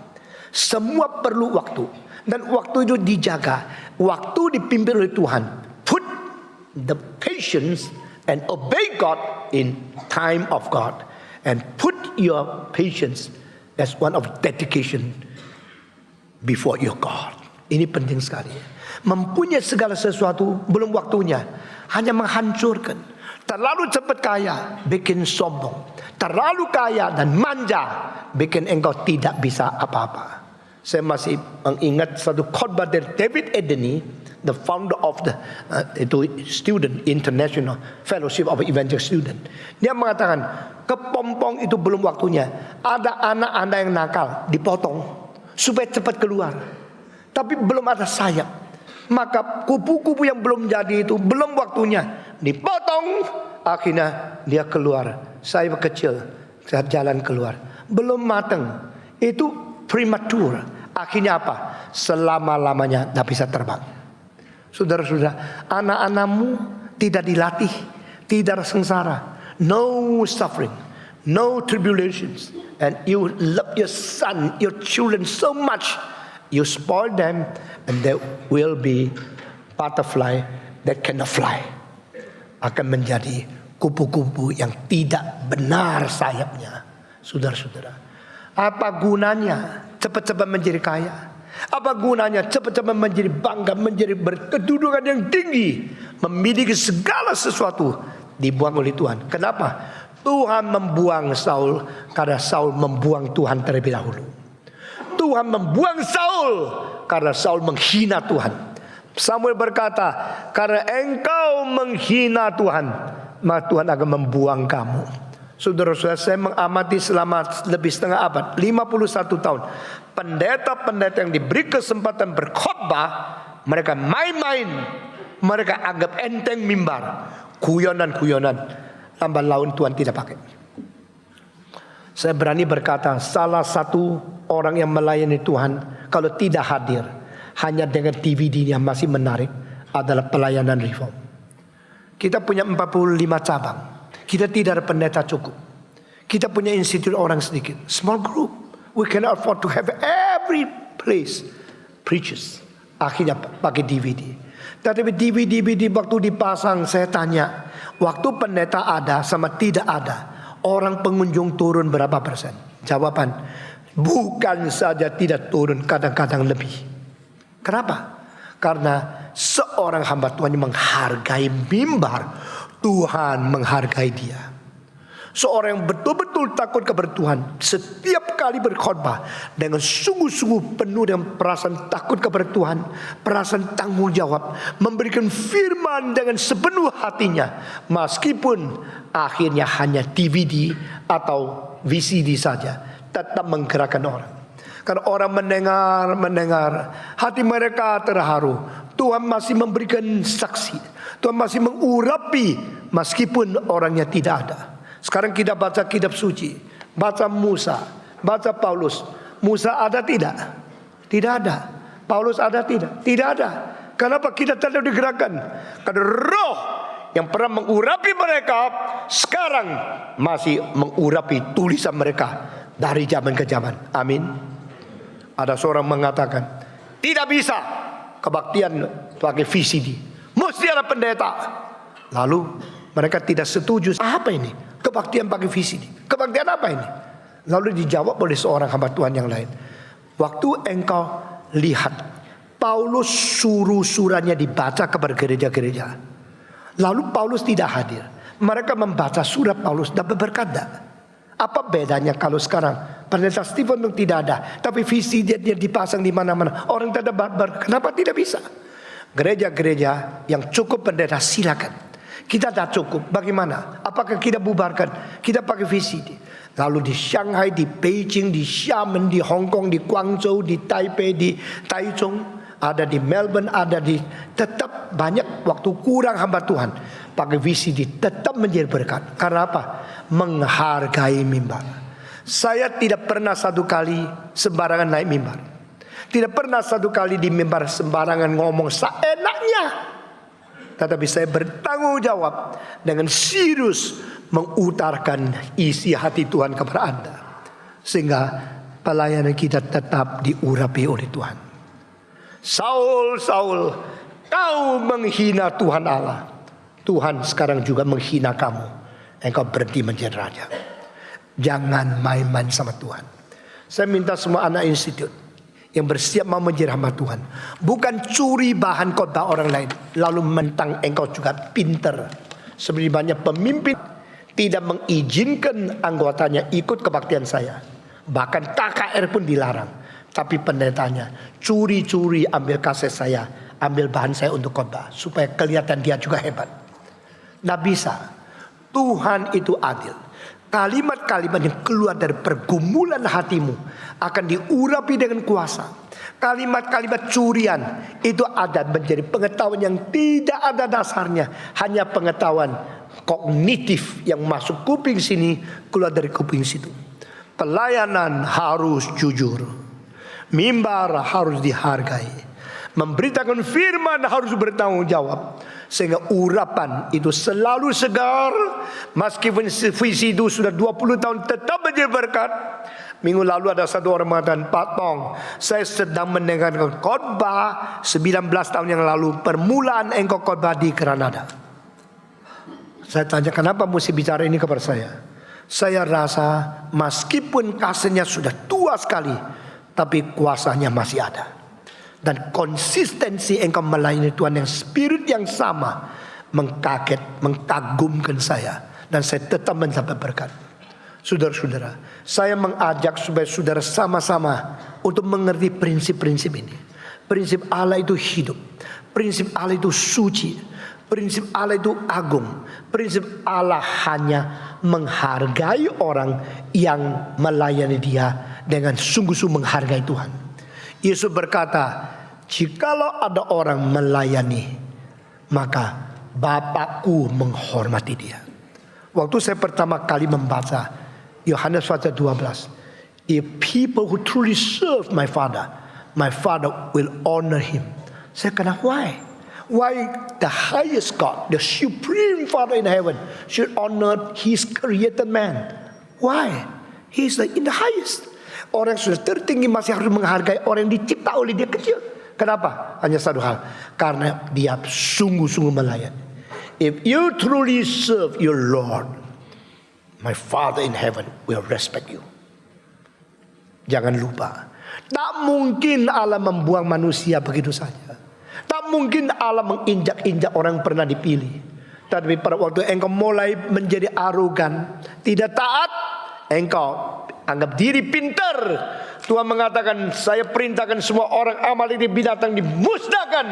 Semua perlu waktu. Dan waktu itu dijaga. Waktu dipimpin oleh Tuhan. Put the patience and obey God in time of God. And put your patience as one of dedication before your God. Ini penting sekali. Mempunyai segala sesuatu belum waktunya, hanya menghancurkan. Terlalu cepat kaya bikin sombong. Terlalu kaya dan manja bikin engkau tidak bisa apa-apa. Saya masih mengingat satu khotbah dari David Edney, the founder of the student International Fellowship of Evangelical Student. Dia mengatakan kepompong itu belum waktunya. Ada anak-anak yang nakal dipotong supaya cepat keluar, tapi belum ada sayap. Maka kupu-kupu yang belum jadi itu belum waktunya dipotong, akhirnya dia keluar, sayap kecil, jalan keluar, belum matang, itu prematur. Akhirnya apa? Selama-lamanya tidak bisa terbang. Saudara-saudara, anak-anakmu tidak dilatih, tidak sengsara, no suffering, no tribulations, and you love your son, your children so much. You spoil them, and there will be butterfly that cannot fly. Akan menjadi kupu-kupu yang tidak benar sayapnya. Saudara-saudara, apa gunanya cepat-cepat menjadi kaya? Apa gunanya cepat-cepat menjadi bangga, menjadi berkedudukan yang tinggi, memiliki segala sesuatu, dibuang oleh Tuhan? Kenapa? Tuhan membuang Saul karena Saul membuang Tuhan terlebih dahulu. Tuhan membuang Saul karena Saul menghina Tuhan. Samuel berkata, karena engkau menghina Tuhan, maka Tuhan akan membuang kamu. Saudara-saudara, saya mengamati selama lebih setengah abad, 51 tahun. Pendeta-pendeta yang diberi kesempatan berkhotbah, mereka main-main. Mereka anggap enteng mimbar. Guyonan-guyonan. Tambah laun Tuhan tidak pakai. Saya berani berkata, salah satu orang yang melayani Tuhan kalau tidak hadir hanya dengan DVD yang masih menarik adalah pelayanan reform. Kita punya 45 cabang. Kita tidak ada pendeta cukup. Kita punya institut orang sedikit, small group. We cannot afford to have every place preaches. Akhirnya pakai DVD. Tetapi DVD waktu dipasang, saya tanya, waktu pendeta ada sama tidak ada, orang pengunjung turun berapa persen? Jawaban, bukan saja tidak turun, kadang-kadang lebih. Kenapa? Karena seorang hamba Tuhan yang menghargai mimbar, Tuhan menghargai dia. Seorang yang betul-betul takut kepada Tuhan, setiap kali berkhotbah dengan sungguh-sungguh penuh dengan perasaan takut kepada Tuhan, perasaan tanggung jawab, memberikan firman dengan sepenuh hatinya, meskipun akhirnya hanya DVD atau VCD saja, tetap menggerakkan orang. Karena orang mendengar, hati mereka terharu. Tuhan masih memberikan saksi, Tuhan masih mengurapi meskipun orangnya tidak ada. Sekarang kita baca kitab suci, baca Musa, baca Paulus. Musa ada tidak? Tidak ada. Paulus ada tidak? Tidak ada. Kenapa kita tidak digerakkan? Karena roh yang pernah mengurapi mereka sekarang masih mengurapi tulisan mereka dari zaman ke zaman. Amin. Ada seorang mengatakan, tidak bisa kebaktian pakai VCD, mesti ada pendeta. Lalu mereka tidak setuju. Apa ini? Kebaktian pakai VCD. Kebaktian apa ini? Lalu dijawab oleh seorang hamba Tuhan yang lain. Waktu engkau lihat Paulus suruh suratnya dibaca kepada gereja-gereja, lalu Paulus tidak hadir, mereka membaca surat Paulus dan berkata, apa bedanya kalau sekarang pendeta Stephen tidak ada, tapi VCD dia dipasang di mana-mana, orang tidak kenapa tidak bisa? Gereja-gereja yang cukup pendeta silakan. Kita tak cukup, bagaimana? Apakah kita bubarkan? Kita pakai VCD. Lalu di Shanghai, di Beijing, di Xiamen, di Hong Kong, di Guangzhou, di Taipei, di Taichung, ada di Melbourne, ada di, tetap banyak waktu kurang hamba Tuhan pakai VCD, tetap menjadi berkat. Karena apa? Menghargai mimbar. Saya tidak pernah satu kali sembarangan naik mimbar. Tidak pernah satu kali di mimbar sembarangan ngomong seenaknya. Tetapi saya bertanggung jawab dengan serius mengutarakan isi hati Tuhan kepada Anda, sehingga pelayanan kita tetap diurapi oleh Tuhan. Saul, Saul, kau menghina Tuhan Allah. Tuhan sekarang juga menghina kamu. Engkau berhenti menjadi raja. Jangan main-main sama Tuhan. Saya minta semua anak institut yang bersiap mau menjadi hamba Tuhan, bukan curi bahan khotbah orang lain lalu mentang engkau juga pinter. Seperti banyak pemimpin tidak mengizinkan anggotanya ikut kebaktian saya, bahkan KKR pun dilarang. Tapi pendetanya curi-curi ambil kaset saya, ambil bahan saya untuk khotbah supaya kelihatan dia juga hebat. Nggak bisa. Tuhan itu adil. Kalimat-kalimat yang keluar dari pergumulan hatimu akan diurapi dengan kuasa. Kalimat-kalimat curian itu ada menjadi pengetahuan yang tidak ada dasarnya, hanya pengetahuan kognitif yang masuk kuping sini, keluar dari kuping situ. Pelayanan harus jujur, mimbar harus dihargai, memberitakan firman harus bertanggung jawab, sehingga urapan itu selalu segar. Meskipun visi itu sudah 20 tahun tetap menjadi berkat. Minggu lalu ada satu orang mengatakan, Pak Tong, saya sedang mendengarkan khotbah 19 tahun yang lalu, permulaan engkau khotbah di Granada. Saya tanya, kenapa mesti bicara ini kepada saya? Saya rasa meskipun kasetnya sudah tua sekali, tapi kuasanya masih ada. Dan konsistensi engkau melayani Tuhan yang spirit yang sama mengagumkan saya. Dan saya tetap mendapat berkat. Saudara-saudara, saya mengajak supaya saudara sama-sama untuk mengerti prinsip-prinsip ini. Prinsip Allah itu hidup, prinsip Allah itu suci, prinsip Allah itu agung. Prinsip Allah hanya menghargai orang yang melayani dia dengan sungguh-sungguh menghargai Tuhan. Yesus berkata, jikalau ada orang melayani, maka Bapakku menghormati dia. Waktu saya pertama kali membaca Yohanes pasal 12, if people who truly serve my Father will honor him. Saya kata, why? Why the highest God, the supreme Father in heaven, should honor his created man? Why? He's in the highest. Orang yang sudah tertinggi masih harus menghargai orang yang dicipta oleh dia kecil. Kenapa? Hanya satu hal. Karena dia sungguh-sungguh melayani. If you truly serve your Lord, my Father in heaven will respect you. Jangan lupa, tak mungkin Allah membuang manusia begitu saja. Tak mungkin Allah menginjak-injak orang yang pernah dipilih. Tapi pada waktu engkau mulai menjadi arogan, tidak taat, engkau anggap diri pintar. Tuhan mengatakan, saya perintahkan semua orang amal ini binatang dimusnahkan.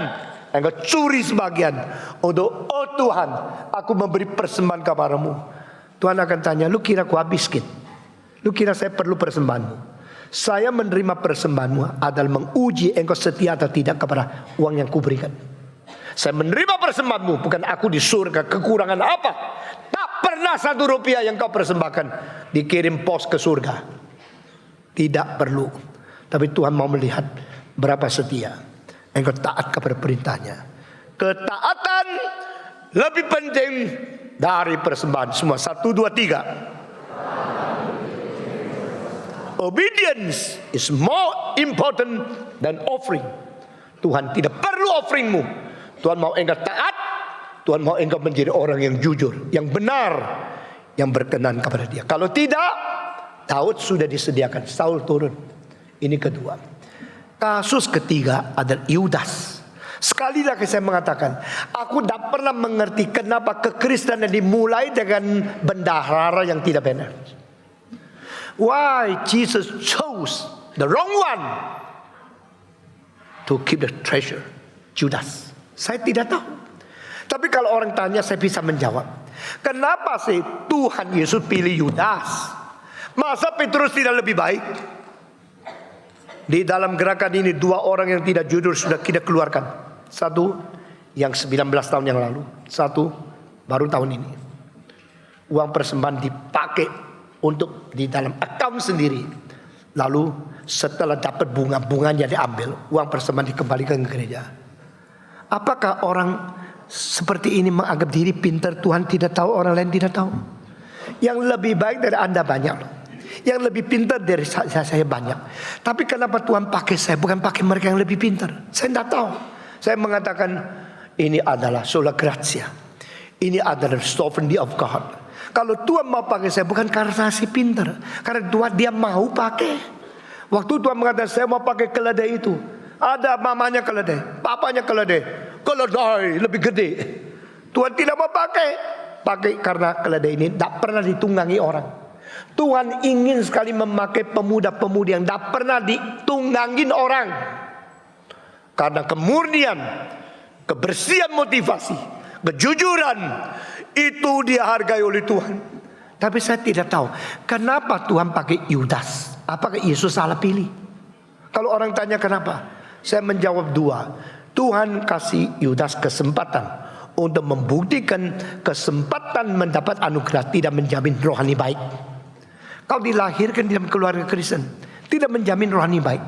Engkau curi sebagian. Untuk, oh Tuhan, aku memberi persembahan kepadamu. Tuhan akan tanya, lu kira aku habiskan? Lu kira saya perlu persembahanmu? Saya menerima persembahanmu adalah menguji engkau setia atau tidak kepada uang yang kuberikan. Saya menerima persembahanmu, bukan aku di surga kekurangan apa. Tak pernah 1 rupiah yang kau persembahkan dikirim pos ke surga. Tidak perlu. Tapi Tuhan mau melihat berapa setia engkau taat kepada perintahnya. Ketaatan lebih penting dari persembahan. Semua 1, 2, 3. Obedience is more important than offering. Tuhan tidak perlu offeringmu. Tuhan mau engkau taat. Tuhan mau engkau menjadi orang yang jujur, yang benar, yang berkenan kepada dia. Kalau tidak, Daud sudah disediakan, Saul turun. Ini kedua. Kasus ketiga adalah Yudas. Sekali lagi saya mengatakan, aku tidak pernah mengerti kenapa kekristenan dimulai dengan bendahara yang tidak benar. Why Jesus chose the wrong one to keep the treasure, Judas. Saya tidak tahu. Tapi kalau orang tanya, saya bisa menjawab. Kenapa sih Tuhan Yesus pilih Yudas? Masa Petrus tidak lebih baik? Di dalam gerakan ini 2 orang yang tidak jujur sudah kita keluarkan. 1 yang 19 tahun yang lalu, 1 baru tahun ini. Uang persembahan dipakai untuk di dalam account sendiri. Lalu setelah dapat bunganya diambil, uang persembahan dikembalikan ke gereja. Apakah orang seperti ini menganggap diri pintar, Tuhan tidak tahu, orang lain tidak tahu? Yang lebih baik dari Anda banyak, yang lebih pintar dari saya banyak. Tapi kenapa Tuhan pakai saya, bukan pakai mereka yang lebih pintar? Saya tidak tahu. Saya mengatakan ini adalah sola grazia. Ini adalah sovereignty of God. Kalau Tuhan mau pakai saya bukan karena saya pintar, karena Tuhan dia mau pakai. Waktu Tuhan mengatakan saya mau pakai keledai itu, ada mamanya keledai, papanya keledai lebih gede. Tuhan tidak mau pakai karena keledai ini tidak pernah ditunggangi orang. Tuhan ingin sekali memakai pemuda-pemudi yang tidak pernah ditunggangin orang. Karena kemurnian, kebersihan motivasi, kejujuran, itu dihargai oleh Tuhan. Tapi saya tidak tahu kenapa Tuhan pakai Yudas. Apakah Yesus salah pilih? Kalau orang tanya kenapa, saya menjawab 2. Tuhan kasih Yudas kesempatan untuk membuktikan kesempatan mendapat anugerah tidak menjamin rohani baik. Kau dilahirkan dalam keluarga Kristen tidak menjamin rohani baik.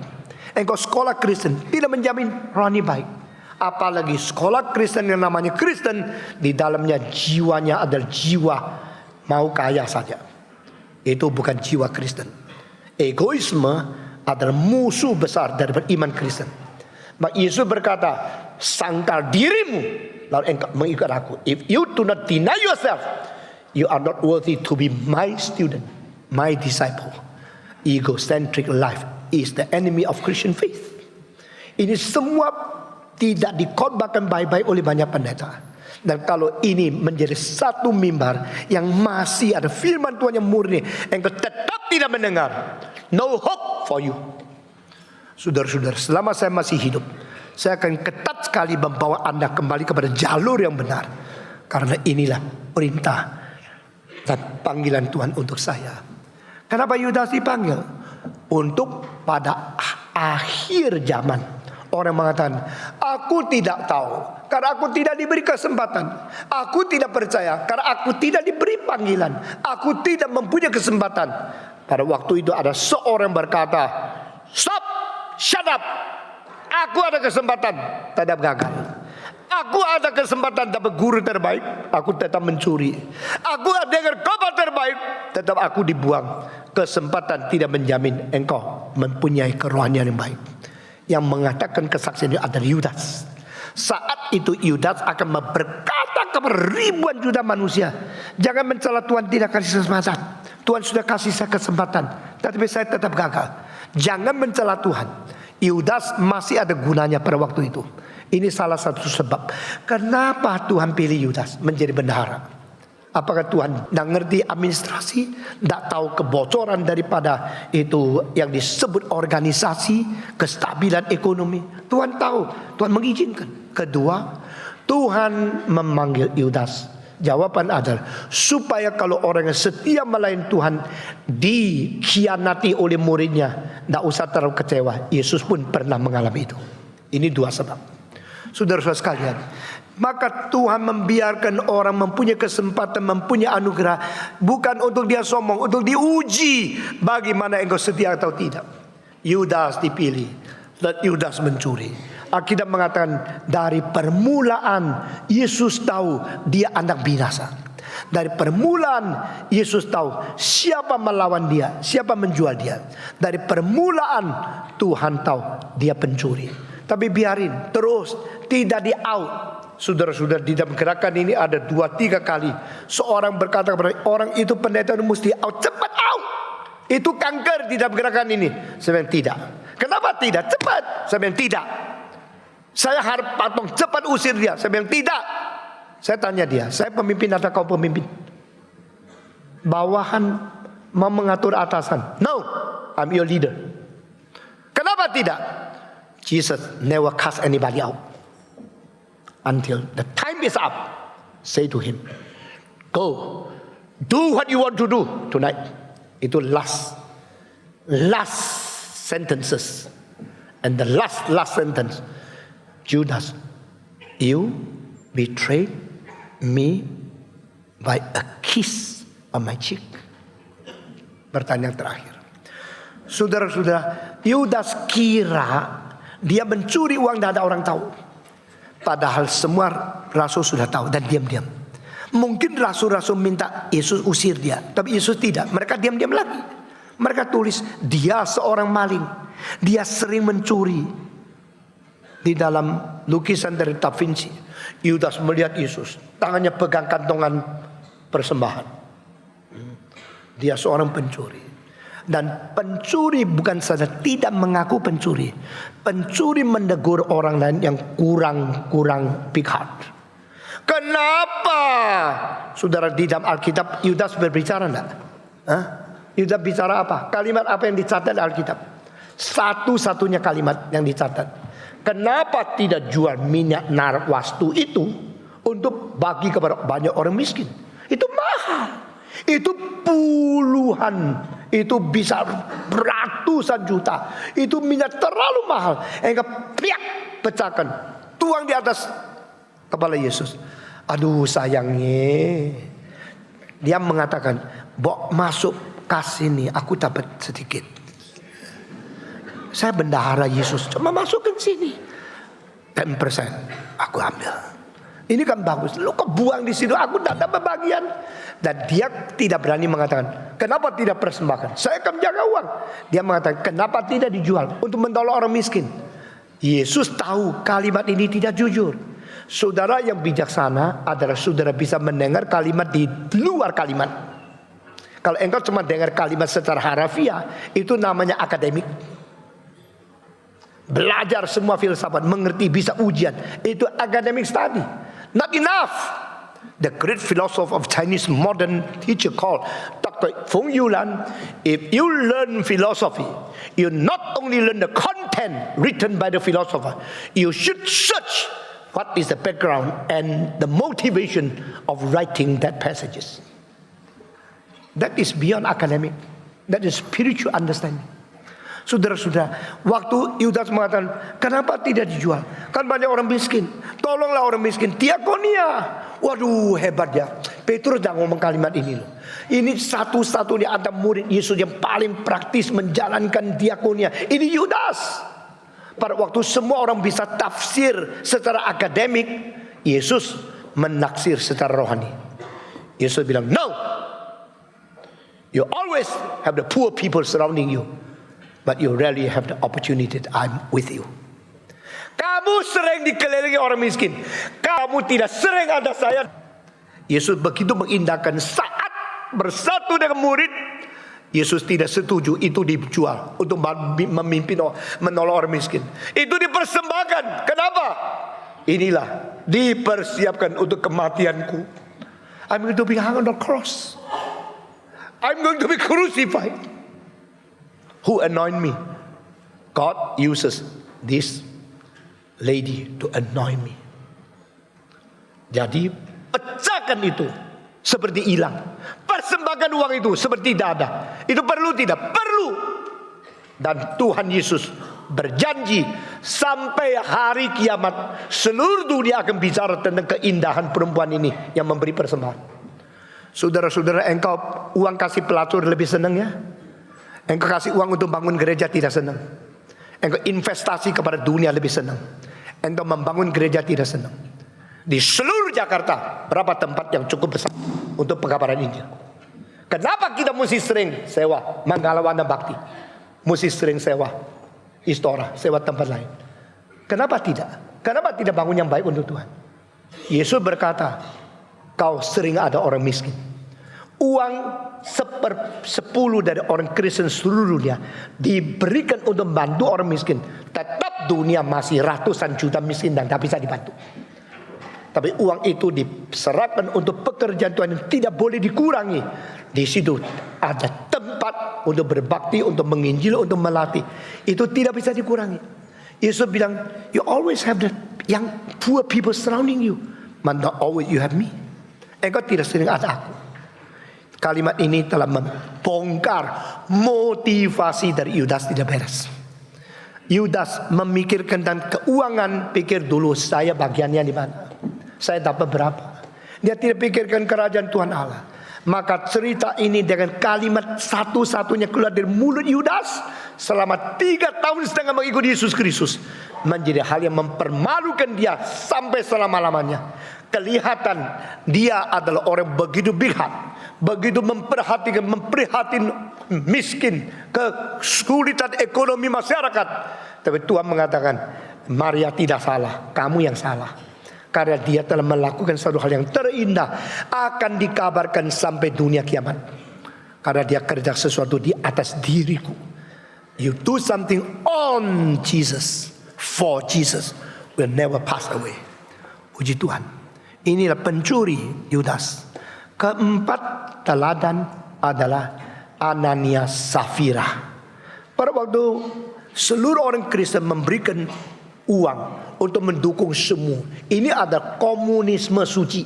Engkau sekolah Kristen tidak menjamin rohani baik. Apalagi sekolah Kristen yang namanya Kristen, di dalamnya jiwanya adalah jiwa mau kaya saja. Itu bukan jiwa Kristen. Egoisme adalah musuh besar dari iman Kristen. Maka Yesus berkata, sangkal dirimu lalu engkau mengikut aku. If you do not deny yourself, you are not worthy to be my student, my disciple. Egocentric life is the enemy of Christian faith. Ini semua tidak dikhotbahkan baik-baik oleh banyak pendeta. Dan kalau ini menjadi satu mimbar yang masih ada firman Tuhan yang murni, engkau tetap tidak mendengar, no hope for you. Saudara-saudara, selama saya masih hidup, saya akan ketat sekali membawa Anda kembali kepada jalur yang benar. Karena inilah perintah dan panggilan Tuhan untuk saya. Kenapa Yudas dipanggil? Untuk pada akhir zaman orang mengatakan, aku tidak tahu karena aku tidak diberi kesempatan. Aku tidak percaya karena aku tidak diberi panggilan. Aku tidak mempunyai kesempatan. Pada waktu itu ada seorang berkata, stop, shut up. Aku ada kesempatan, tetap gagal. Aku ada kesempatan dapat guru terbaik, aku tetap mencuri. Aku dengar kabar terbaik, tetap aku dibuang. Kesempatan tidak menjamin engkau mempunyai kerohanian yang baik. Yang mengatakan kesaksian itu adalah Yudas. Saat itu Yudas akan berkata kepada ribuan juta manusia, jangan mencela Tuhan, tidak kasih kesempatan. Tuhan sudah kasih saya kesempatan, tapi saya tetap gagal. Jangan mencela Tuhan. Yudas masih ada gunanya pada waktu itu. Ini salah satu sebab kenapa Tuhan pilih Yudas menjadi bendahara. Apakah Tuhan tidak ngerti administrasi, tidak tahu kebocoran daripada itu yang disebut organisasi, kestabilan ekonomi? Tuhan tahu, Tuhan mengizinkan. Kedua, Tuhan memanggil Yudas. Jawaban adalah supaya kalau orang yang setia melayani Tuhan dikhianati oleh muridnya, tidak usah terlalu kecewa. Yesus pun pernah mengalami itu. Ini dua sebab. Saudara-saudara sekalian, maka Tuhan membiarkan orang mempunyai kesempatan, mempunyai anugerah, bukan untuk dia sombong, untuk diuji bagaimana engkau setia atau tidak. Yudas dipilih dan Yudas mencuri. Alkitab mengatakan dari permulaan Yesus tahu dia anak binasa. Dari permulaan Yesus tahu siapa melawan dia, siapa menjual dia. Dari permulaan Tuhan tahu dia pencuri. Tapi biarin terus, tidak di out. Saudara-saudara, di dalam gerakan ini ada 2-3 kali seorang berkata kepada orang itu, pendeta itu mesti out, cepat out. Itu kanker di dalam gerakan ini. Saya bilang tidak. Kenapa tidak? Cepat. Saya bilang tidak. Saya harap patung cepat usir dia. Saya bilang tidak. Saya tanya dia, saya pemimpin atau kau pemimpin? Bawahan mau mengatur atasan. No, I'm your leader. Kenapa tidak? Jesus never cast anybody out until the time is up. Say to him, go, do what you want to do tonight. Itu last sentences. And the last sentence, Judas, you betrayed me by a kiss on my cheek. Pertanyaan terakhir. Saudara-saudara, Yudas kira dia mencuri uang dan ada orang tahu. Padahal semua rasul sudah tahu dan diam-diam. Mungkin rasul-rasul minta Yesus usir dia, tapi Yesus tidak. Mereka diam-diam lagi. Mereka tulis dia seorang maling. Dia sering mencuri. Di dalam lukisan dari Da Vinci, Yudas melihat Yesus, tangannya pegang kantongan persembahan. Dia seorang pencuri. Dan pencuri bukan saja tidak mengaku pencuri. Pencuri menegur orang lain yang kurang pikat. Kenapa? Saudara, di dalam Alkitab Yudas berbicara enggak? Yudas bicara apa? Kalimat apa yang dicatat Alkitab? Satu-satunya kalimat yang dicatat. Kenapa tidak jual minyak narwastu itu untuk bagi kepada banyak orang miskin? Itu mahal. Itu puluhan, itu bisa ratusan juta. Itu minyak terlalu mahal. Engkau pecahkan, tuang di atas kepala Yesus. Aduh sayangnya, dia mengatakan, "Bok masuk kasih ini, aku dapat sedikit. Saya bendahara Yesus, cuma masukin sini 10%, aku ambil. Ini kan bagus, lu kok buang di situ, aku tidak dapat bagian." Dan dia tidak berani mengatakan, "Kenapa tidak persembahkan? Saya akan jaga uang." Dia mengatakan, "Kenapa tidak dijual untuk menolong orang miskin?" Yesus tahu kalimat ini tidak jujur. Saudara yang bijaksana adalah saudara bisa mendengar kalimat di luar kalimat. Kalau engkau cuma dengar kalimat secara harafiah, itu namanya akademik. Belajar semua filsafat, mengerti, bisa ujian, itu academic study. Not enough. The great philosopher of Chinese modern teacher called Dr. Feng Yulan, if you learn philosophy, you not only learn the content written by the philosopher, you should search what is the background and the motivation of writing that passages. That is beyond academic. That is spiritual understanding. Saudara-saudara, waktu Yudas mengatakan, "Kenapa tidak dijual? Kan banyak orang miskin. Tolonglah orang miskin." Diakonia. Waduh, hebat ya. Petrus jangan ngomong kalimat ini loh. Ini satu-satunya ada murid Yesus yang paling praktis menjalankan diakonia. Ini Yudas. Pada waktu semua orang bisa tafsir secara akademik, Yesus menaksir secara rohani. Yesus bilang, no, you always have the poor people surrounding you, but you rarely have the opportunity that I'm with you. Kamu sering dikelilingi orang miskin, kamu tidak sering ada saya. Yesus begitu mengindahkan saat bersatu dengan murid. Yesus tidak setuju itu dijual untuk memimpin, menolong orang miskin. Itu dipersembahkan. Kenapa? Inilah dipersiapkan untuk kematianku. I'm going to be hung on the cross. I'm going to be crucified. Who anoint me? God uses this lady to anoint me. Jadi pecahkan itu seperti hilang. Persembahkan uang itu seperti tidak ada. Itu perlu tidak? Perlu. Dan Tuhan Yesus berjanji sampai hari kiamat seluruh dunia akan bicara tentang keindahan perempuan ini yang memberi persembahan. Saudara-saudara, engkau uang kasih pelacur lebih senang ya? Engkau kasih uang untuk bangun gereja tidak senang. Engkau investasi kepada dunia lebih senang. Engkau membangun gereja tidak senang. Di seluruh Jakarta berapa tempat yang cukup besar untuk pekabaran Injil? Kenapa kita mesti sering sewa Manggalawana Bakti? Mesti sering sewa Istora, sewa tempat lain. Kenapa tidak? Kenapa tidak bangun yang baik untuk Tuhan? Yesus berkata, kau sering ada orang miskin. Uang 1/10 dari orang Kristen seluruh dunia diberikan untuk membantu orang miskin. Tetap dunia masih ratusan juta miskin dan tak bisa dibantu. Tapi uang itu diserahkan untuk pekerjaan Tuhan yang tidak boleh dikurangi. Di situ ada tempat untuk berbakti, untuk menginjil, untuk melatih. Itu tidak bisa dikurangi. Yesus bilang, you always have the young poor people surrounding you, but not always you have me. Engkau tidak sering ada aku. Kalimat ini telah membongkar motivasi dari Yudas tidak beres. Yudas memikirkan tentang keuangan, pikir dulu saya bagiannya di mana, saya dapat berapa. Dia tidak pikirkan kerajaan Tuhan Allah. Maka cerita ini dengan kalimat satu-satunya keluar dari mulut Yudas selama 3 tahun setengah mengikuti Yesus Kristus menjadi hal yang mempermalukan dia sampai selama-lamanya. Kelihatan dia adalah orang begitu bijak, begitu memperhatikan miskin, kesulitan ekonomi masyarakat. Tapi Tuhan mengatakan, Maria tidak salah, kamu yang salah. Karena dia telah melakukan satu hal yang terindah, akan dikabarkan sampai dunia kiamat. Karena dia kerja sesuatu di atas diriku. You do something on Jesus, for Jesus will never pass away. Puji Tuhan. Inilah pencuri Yudas. Keempat teladan adalah Ananias Safira. Pada waktu seluruh orang Kristen memberikan uang untuk mendukung semua, ini adalah komunisme suci.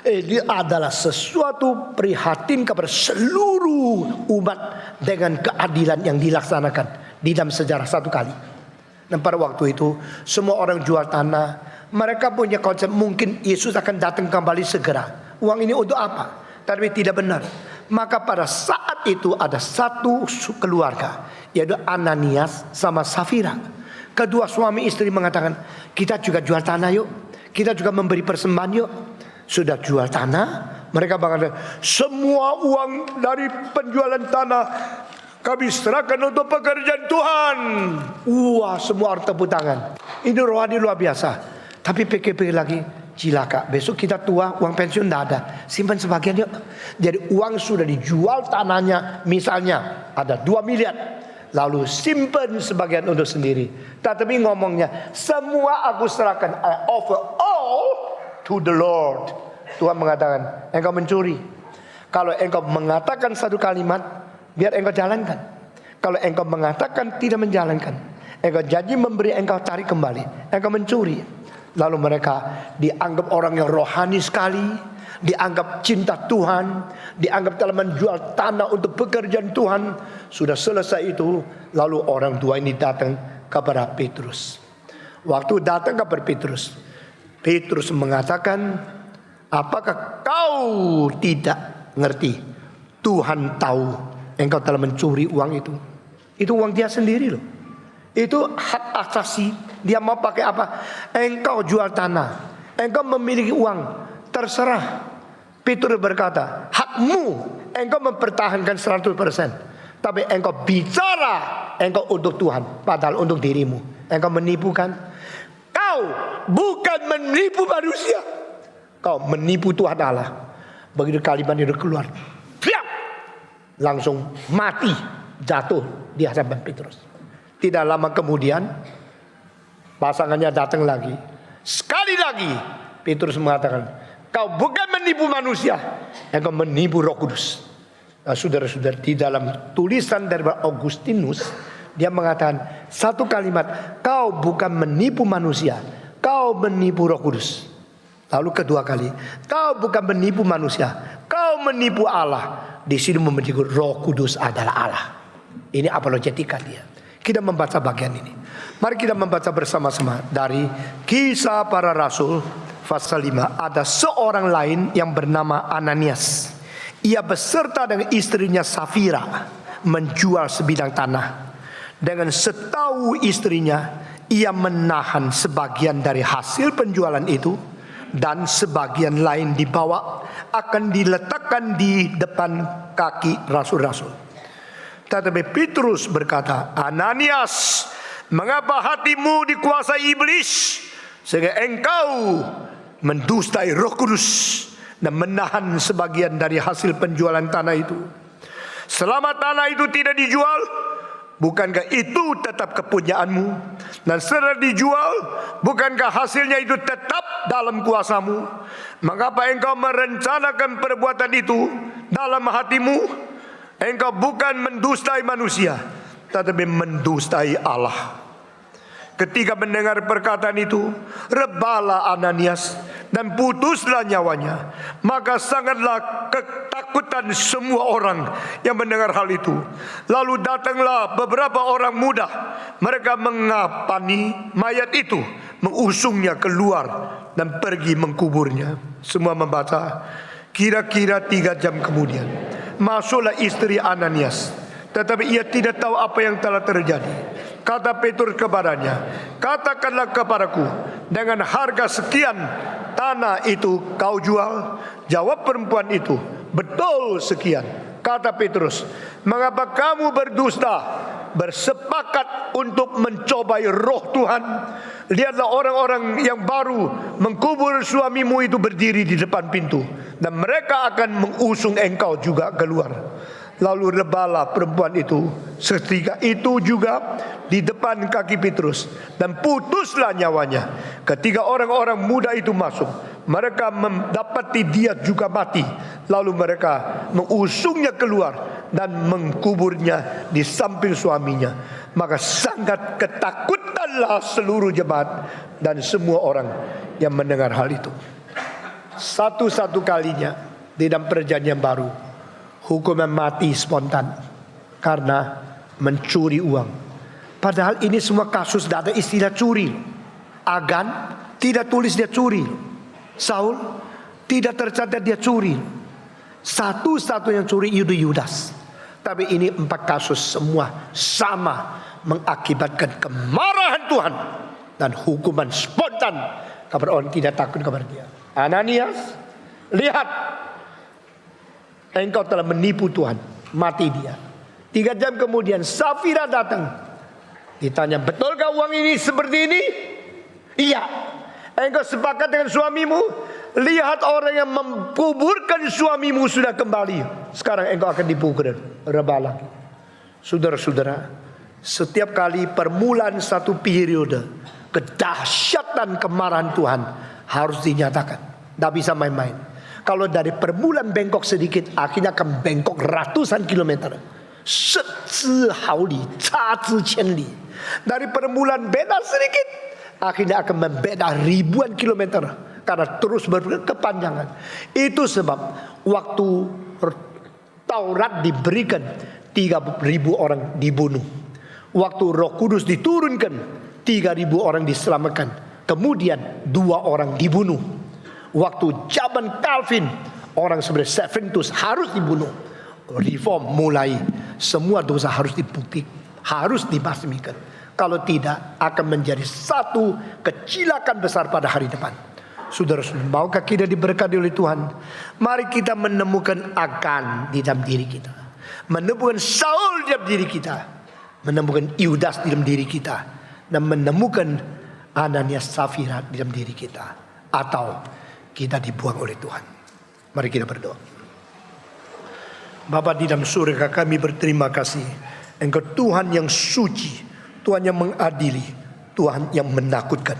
Ini adalah sesuatu prihatin kepada seluruh umat dengan keadilan yang dilaksanakan di dalam sejarah satu kali. Dan pada waktu itu semua orang jual tanah. Mereka punya konsep mungkin Yesus akan datang kembali segera. Uang ini untuk apa? Tapi tidak benar. Maka pada saat itu ada satu keluarga, yaitu Ananias sama Safira. Kedua suami istri mengatakan, kita juga jual tanah yuk, kita juga memberi persembahan yuk. Sudah jual tanah, mereka mengatakan, semua uang dari penjualan tanah kami serahkan untuk pekerjaan Tuhan. Wah, semua orang tepuk tangan. Ini rohani luar biasa. Tapi pikir-pikir lagi, cilaka, besok kita tua, uang pensiun tidak ada, simpan sebagian yuk. Jadi uang sudah dijual tanahnya, misalnya ada 2 miliar, lalu simpan sebagian untuk sendiri. Tetapi ngomongnya, semua aku serahkan, I offer all to the Lord. Tuhan mengatakan, engkau mencuri. Kalau engkau mengatakan satu kalimat, biar engkau jalankan. Kalau engkau mengatakan tidak menjalankan, engkau janji memberi, engkau tarik kembali, engkau mencuri. Lalu mereka dianggap orang yang rohani sekali, dianggap cinta Tuhan, dianggap telah menjual tanah untuk pekerjaan Tuhan. Sudah selesai itu, lalu orang tua ini datang kepada Petrus. Waktu datang kepada Petrus, Petrus mengatakan, apakah kau tidak ngerti? Tuhan tahu engkau telah mencuri uang itu. Itu uang dia sendiri loh. Itu hak asasi. Dia mau pakai apa? Engkau jual tanah, engkau memiliki uang, terserah. Petrus berkata, hakmu engkau mempertahankan 100%. Tapi engkau bicara, engkau untuk Tuhan, padahal untuk dirimu. Engkau menipu kan? Kau bukan menipu manusia, kau menipu Tuhan Allah. Begitu kalimat itu keluar, siap, langsung mati, jatuh di hadapan Petrus. Tidak lama kemudian pasangannya datang lagi. Sekali lagi Petrus mengatakan, kau bukan menipu manusia, engkau menipu Roh Kudus. Nah, saudara-saudara, di dalam tulisan dari Augustinus, dia mengatakan satu kalimat, kau bukan menipu manusia, kau menipu Roh Kudus. Lalu kedua kali, kau bukan menipu manusia, kau menipu Allah. Di sini memiliki Roh Kudus adalah Allah. Ini apologetika dia. Kita membaca bagian ini. Mari kita membaca bersama-sama dari Kisah Para Rasul pasal 5. Ada seorang lain yang bernama Ananias. Ia beserta dengan istrinya Safira menjual sebidang tanah. Dengan setahu istrinya, ia menahan sebagian dari hasil penjualan itu, dan sebagian lain dibawa akan diletakkan di depan kaki rasul-rasul. Tetapi Petrus berkata, Ananias, mengapa hatimu dikuasai iblis sehingga engkau mendustai Roh Kudus dan menahan sebagian dari hasil penjualan tanah itu? Selama tanah itu tidak dijual, bukankah itu tetap kepunyaanmu? Dan setelah dijual, bukankah hasilnya itu tetap dalam kuasamu? Mengapa engkau merencanakan perbuatan itu dalam hatimu? Engkau bukan mendustai manusia, tetapi mendustai Allah. Ketika mendengar perkataan itu, rebalah Ananias dan putuslah nyawanya. Maka sangatlah ketakutan semua orang yang mendengar hal itu. Lalu datanglah beberapa orang muda. Mereka mengapani mayat itu, mengusungnya keluar dan pergi mengkuburnya. Semua membaca. Kira-kira 3 jam kemudian masuklah istri Ananias, tetapi ia tidak tahu apa yang telah terjadi. Kata Petrus kepadanya, katakanlah kepadaku, dengan harga sekian tanah itu kau jual? Jawab perempuan itu, betul sekian. Kata Petrus, mengapa kamu berdusta, bersepakat untuk mencobai Roh Tuhan? Lihatlah, orang-orang yang baru mengkubur suamimu itu berdiri di depan pintu, dan mereka akan mengusung engkau juga keluar. Lalu rebalah perempuan itu seketika itu juga di depan kaki Petrus, dan putuslah nyawanya. Ketika orang-orang muda itu masuk, mereka mendapati dia juga mati. Lalu mereka mengusungnya keluar dan mengkuburnya di samping suaminya. Maka sangat ketakutanlah seluruh jemaat dan semua orang yang mendengar hal itu. Satu-satu kalinya di dalam perjanjian baru, hukuman mati spontan karena mencuri uang. Padahal ini semua kasus tidak ada istilah curi. Agan tidak tulis dia curi. Saul tidak tercatat dia curi. Satu-satunya curi itu Yudas. Tapi ini 4 kasus semua sama mengakibatkan kemarahan Tuhan dan hukuman spontan kepada orang tidak takut kepada dia. Ananias, lihat, engkau telah menipu Tuhan. Mati dia. 3 jam kemudian Safira datang. Ditanya, betulkah uang ini seperti ini? Iya. Engkau sepakat dengan suamimu? Lihat, orang yang menguburkan suamimu sudah kembali. Sekarang engkau akan dipukul. Rebah lagi. Saudara-saudara, setiap kali permulaan satu periode, kedahsyatan kemarahan Tuhan harus dinyatakan. Tidak bisa main-main. Kalau dari permulaan bengkok sedikit, akhirnya akan bengkok ratusan kilometer. Dari permulaan beda sedikit, akhirnya akan membeda ribuan kilometer, karena terus berkepanjangan. Itu sebab waktu Taurat diberikan, 3.000 orang dibunuh. Waktu Roh Kudus diturunkan, 3.000 orang diselamatkan. Kemudian 2 orang dibunuh. Waktu zaman Calvin, orang seperti Servetus harus dibunuh. Reform mulai, semua dosa harus dibuktikan, harus dibasmikan. Kalau tidak, akan menjadi satu kecilakan besar pada hari depan. Saudara-saudara, maukah kita diberkati oleh Tuhan? Mari kita menemukan Akan di dalam diri kita, menemukan Saul di dalam diri kita, menemukan Yudas di dalam diri kita, dan menemukan Ananias Safira di dalam diri kita. Atau kita dibuang oleh Tuhan. Mari kita berdoa. Bapa di dalam surga, kami berterima kasih. Engkau Tuhan yang suci, Tuhan yang mengadili, Tuhan yang menakutkan.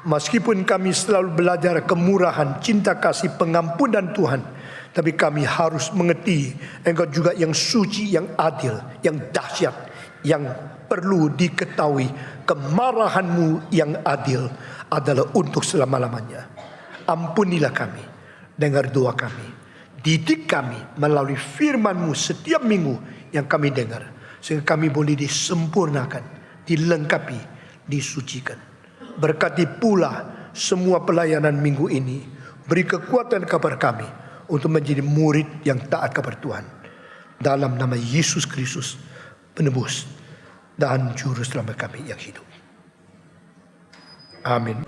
Meskipun kami selalu belajar kemurahan, cinta kasih, pengampunan Tuhan, tapi kami harus mengerti Engkau juga yang suci, yang adil, yang dahsyat, yang perlu diketahui. Kemarahan-Mu yang adil adalah untuk selama-lamanya. Ampunilah kami, dengar doa kami, didik kami melalui firman-Mu setiap minggu yang kami dengar, sehingga kami boleh disempurnakan, dilengkapi, disucikan. Berkati pula semua pelayanan minggu ini. Beri kekuatan kepada kami untuk menjadi murid yang taat kepada Tuhan. Dalam nama Yesus Kristus, penebus dan juru selamat kami yang hidup. Amin.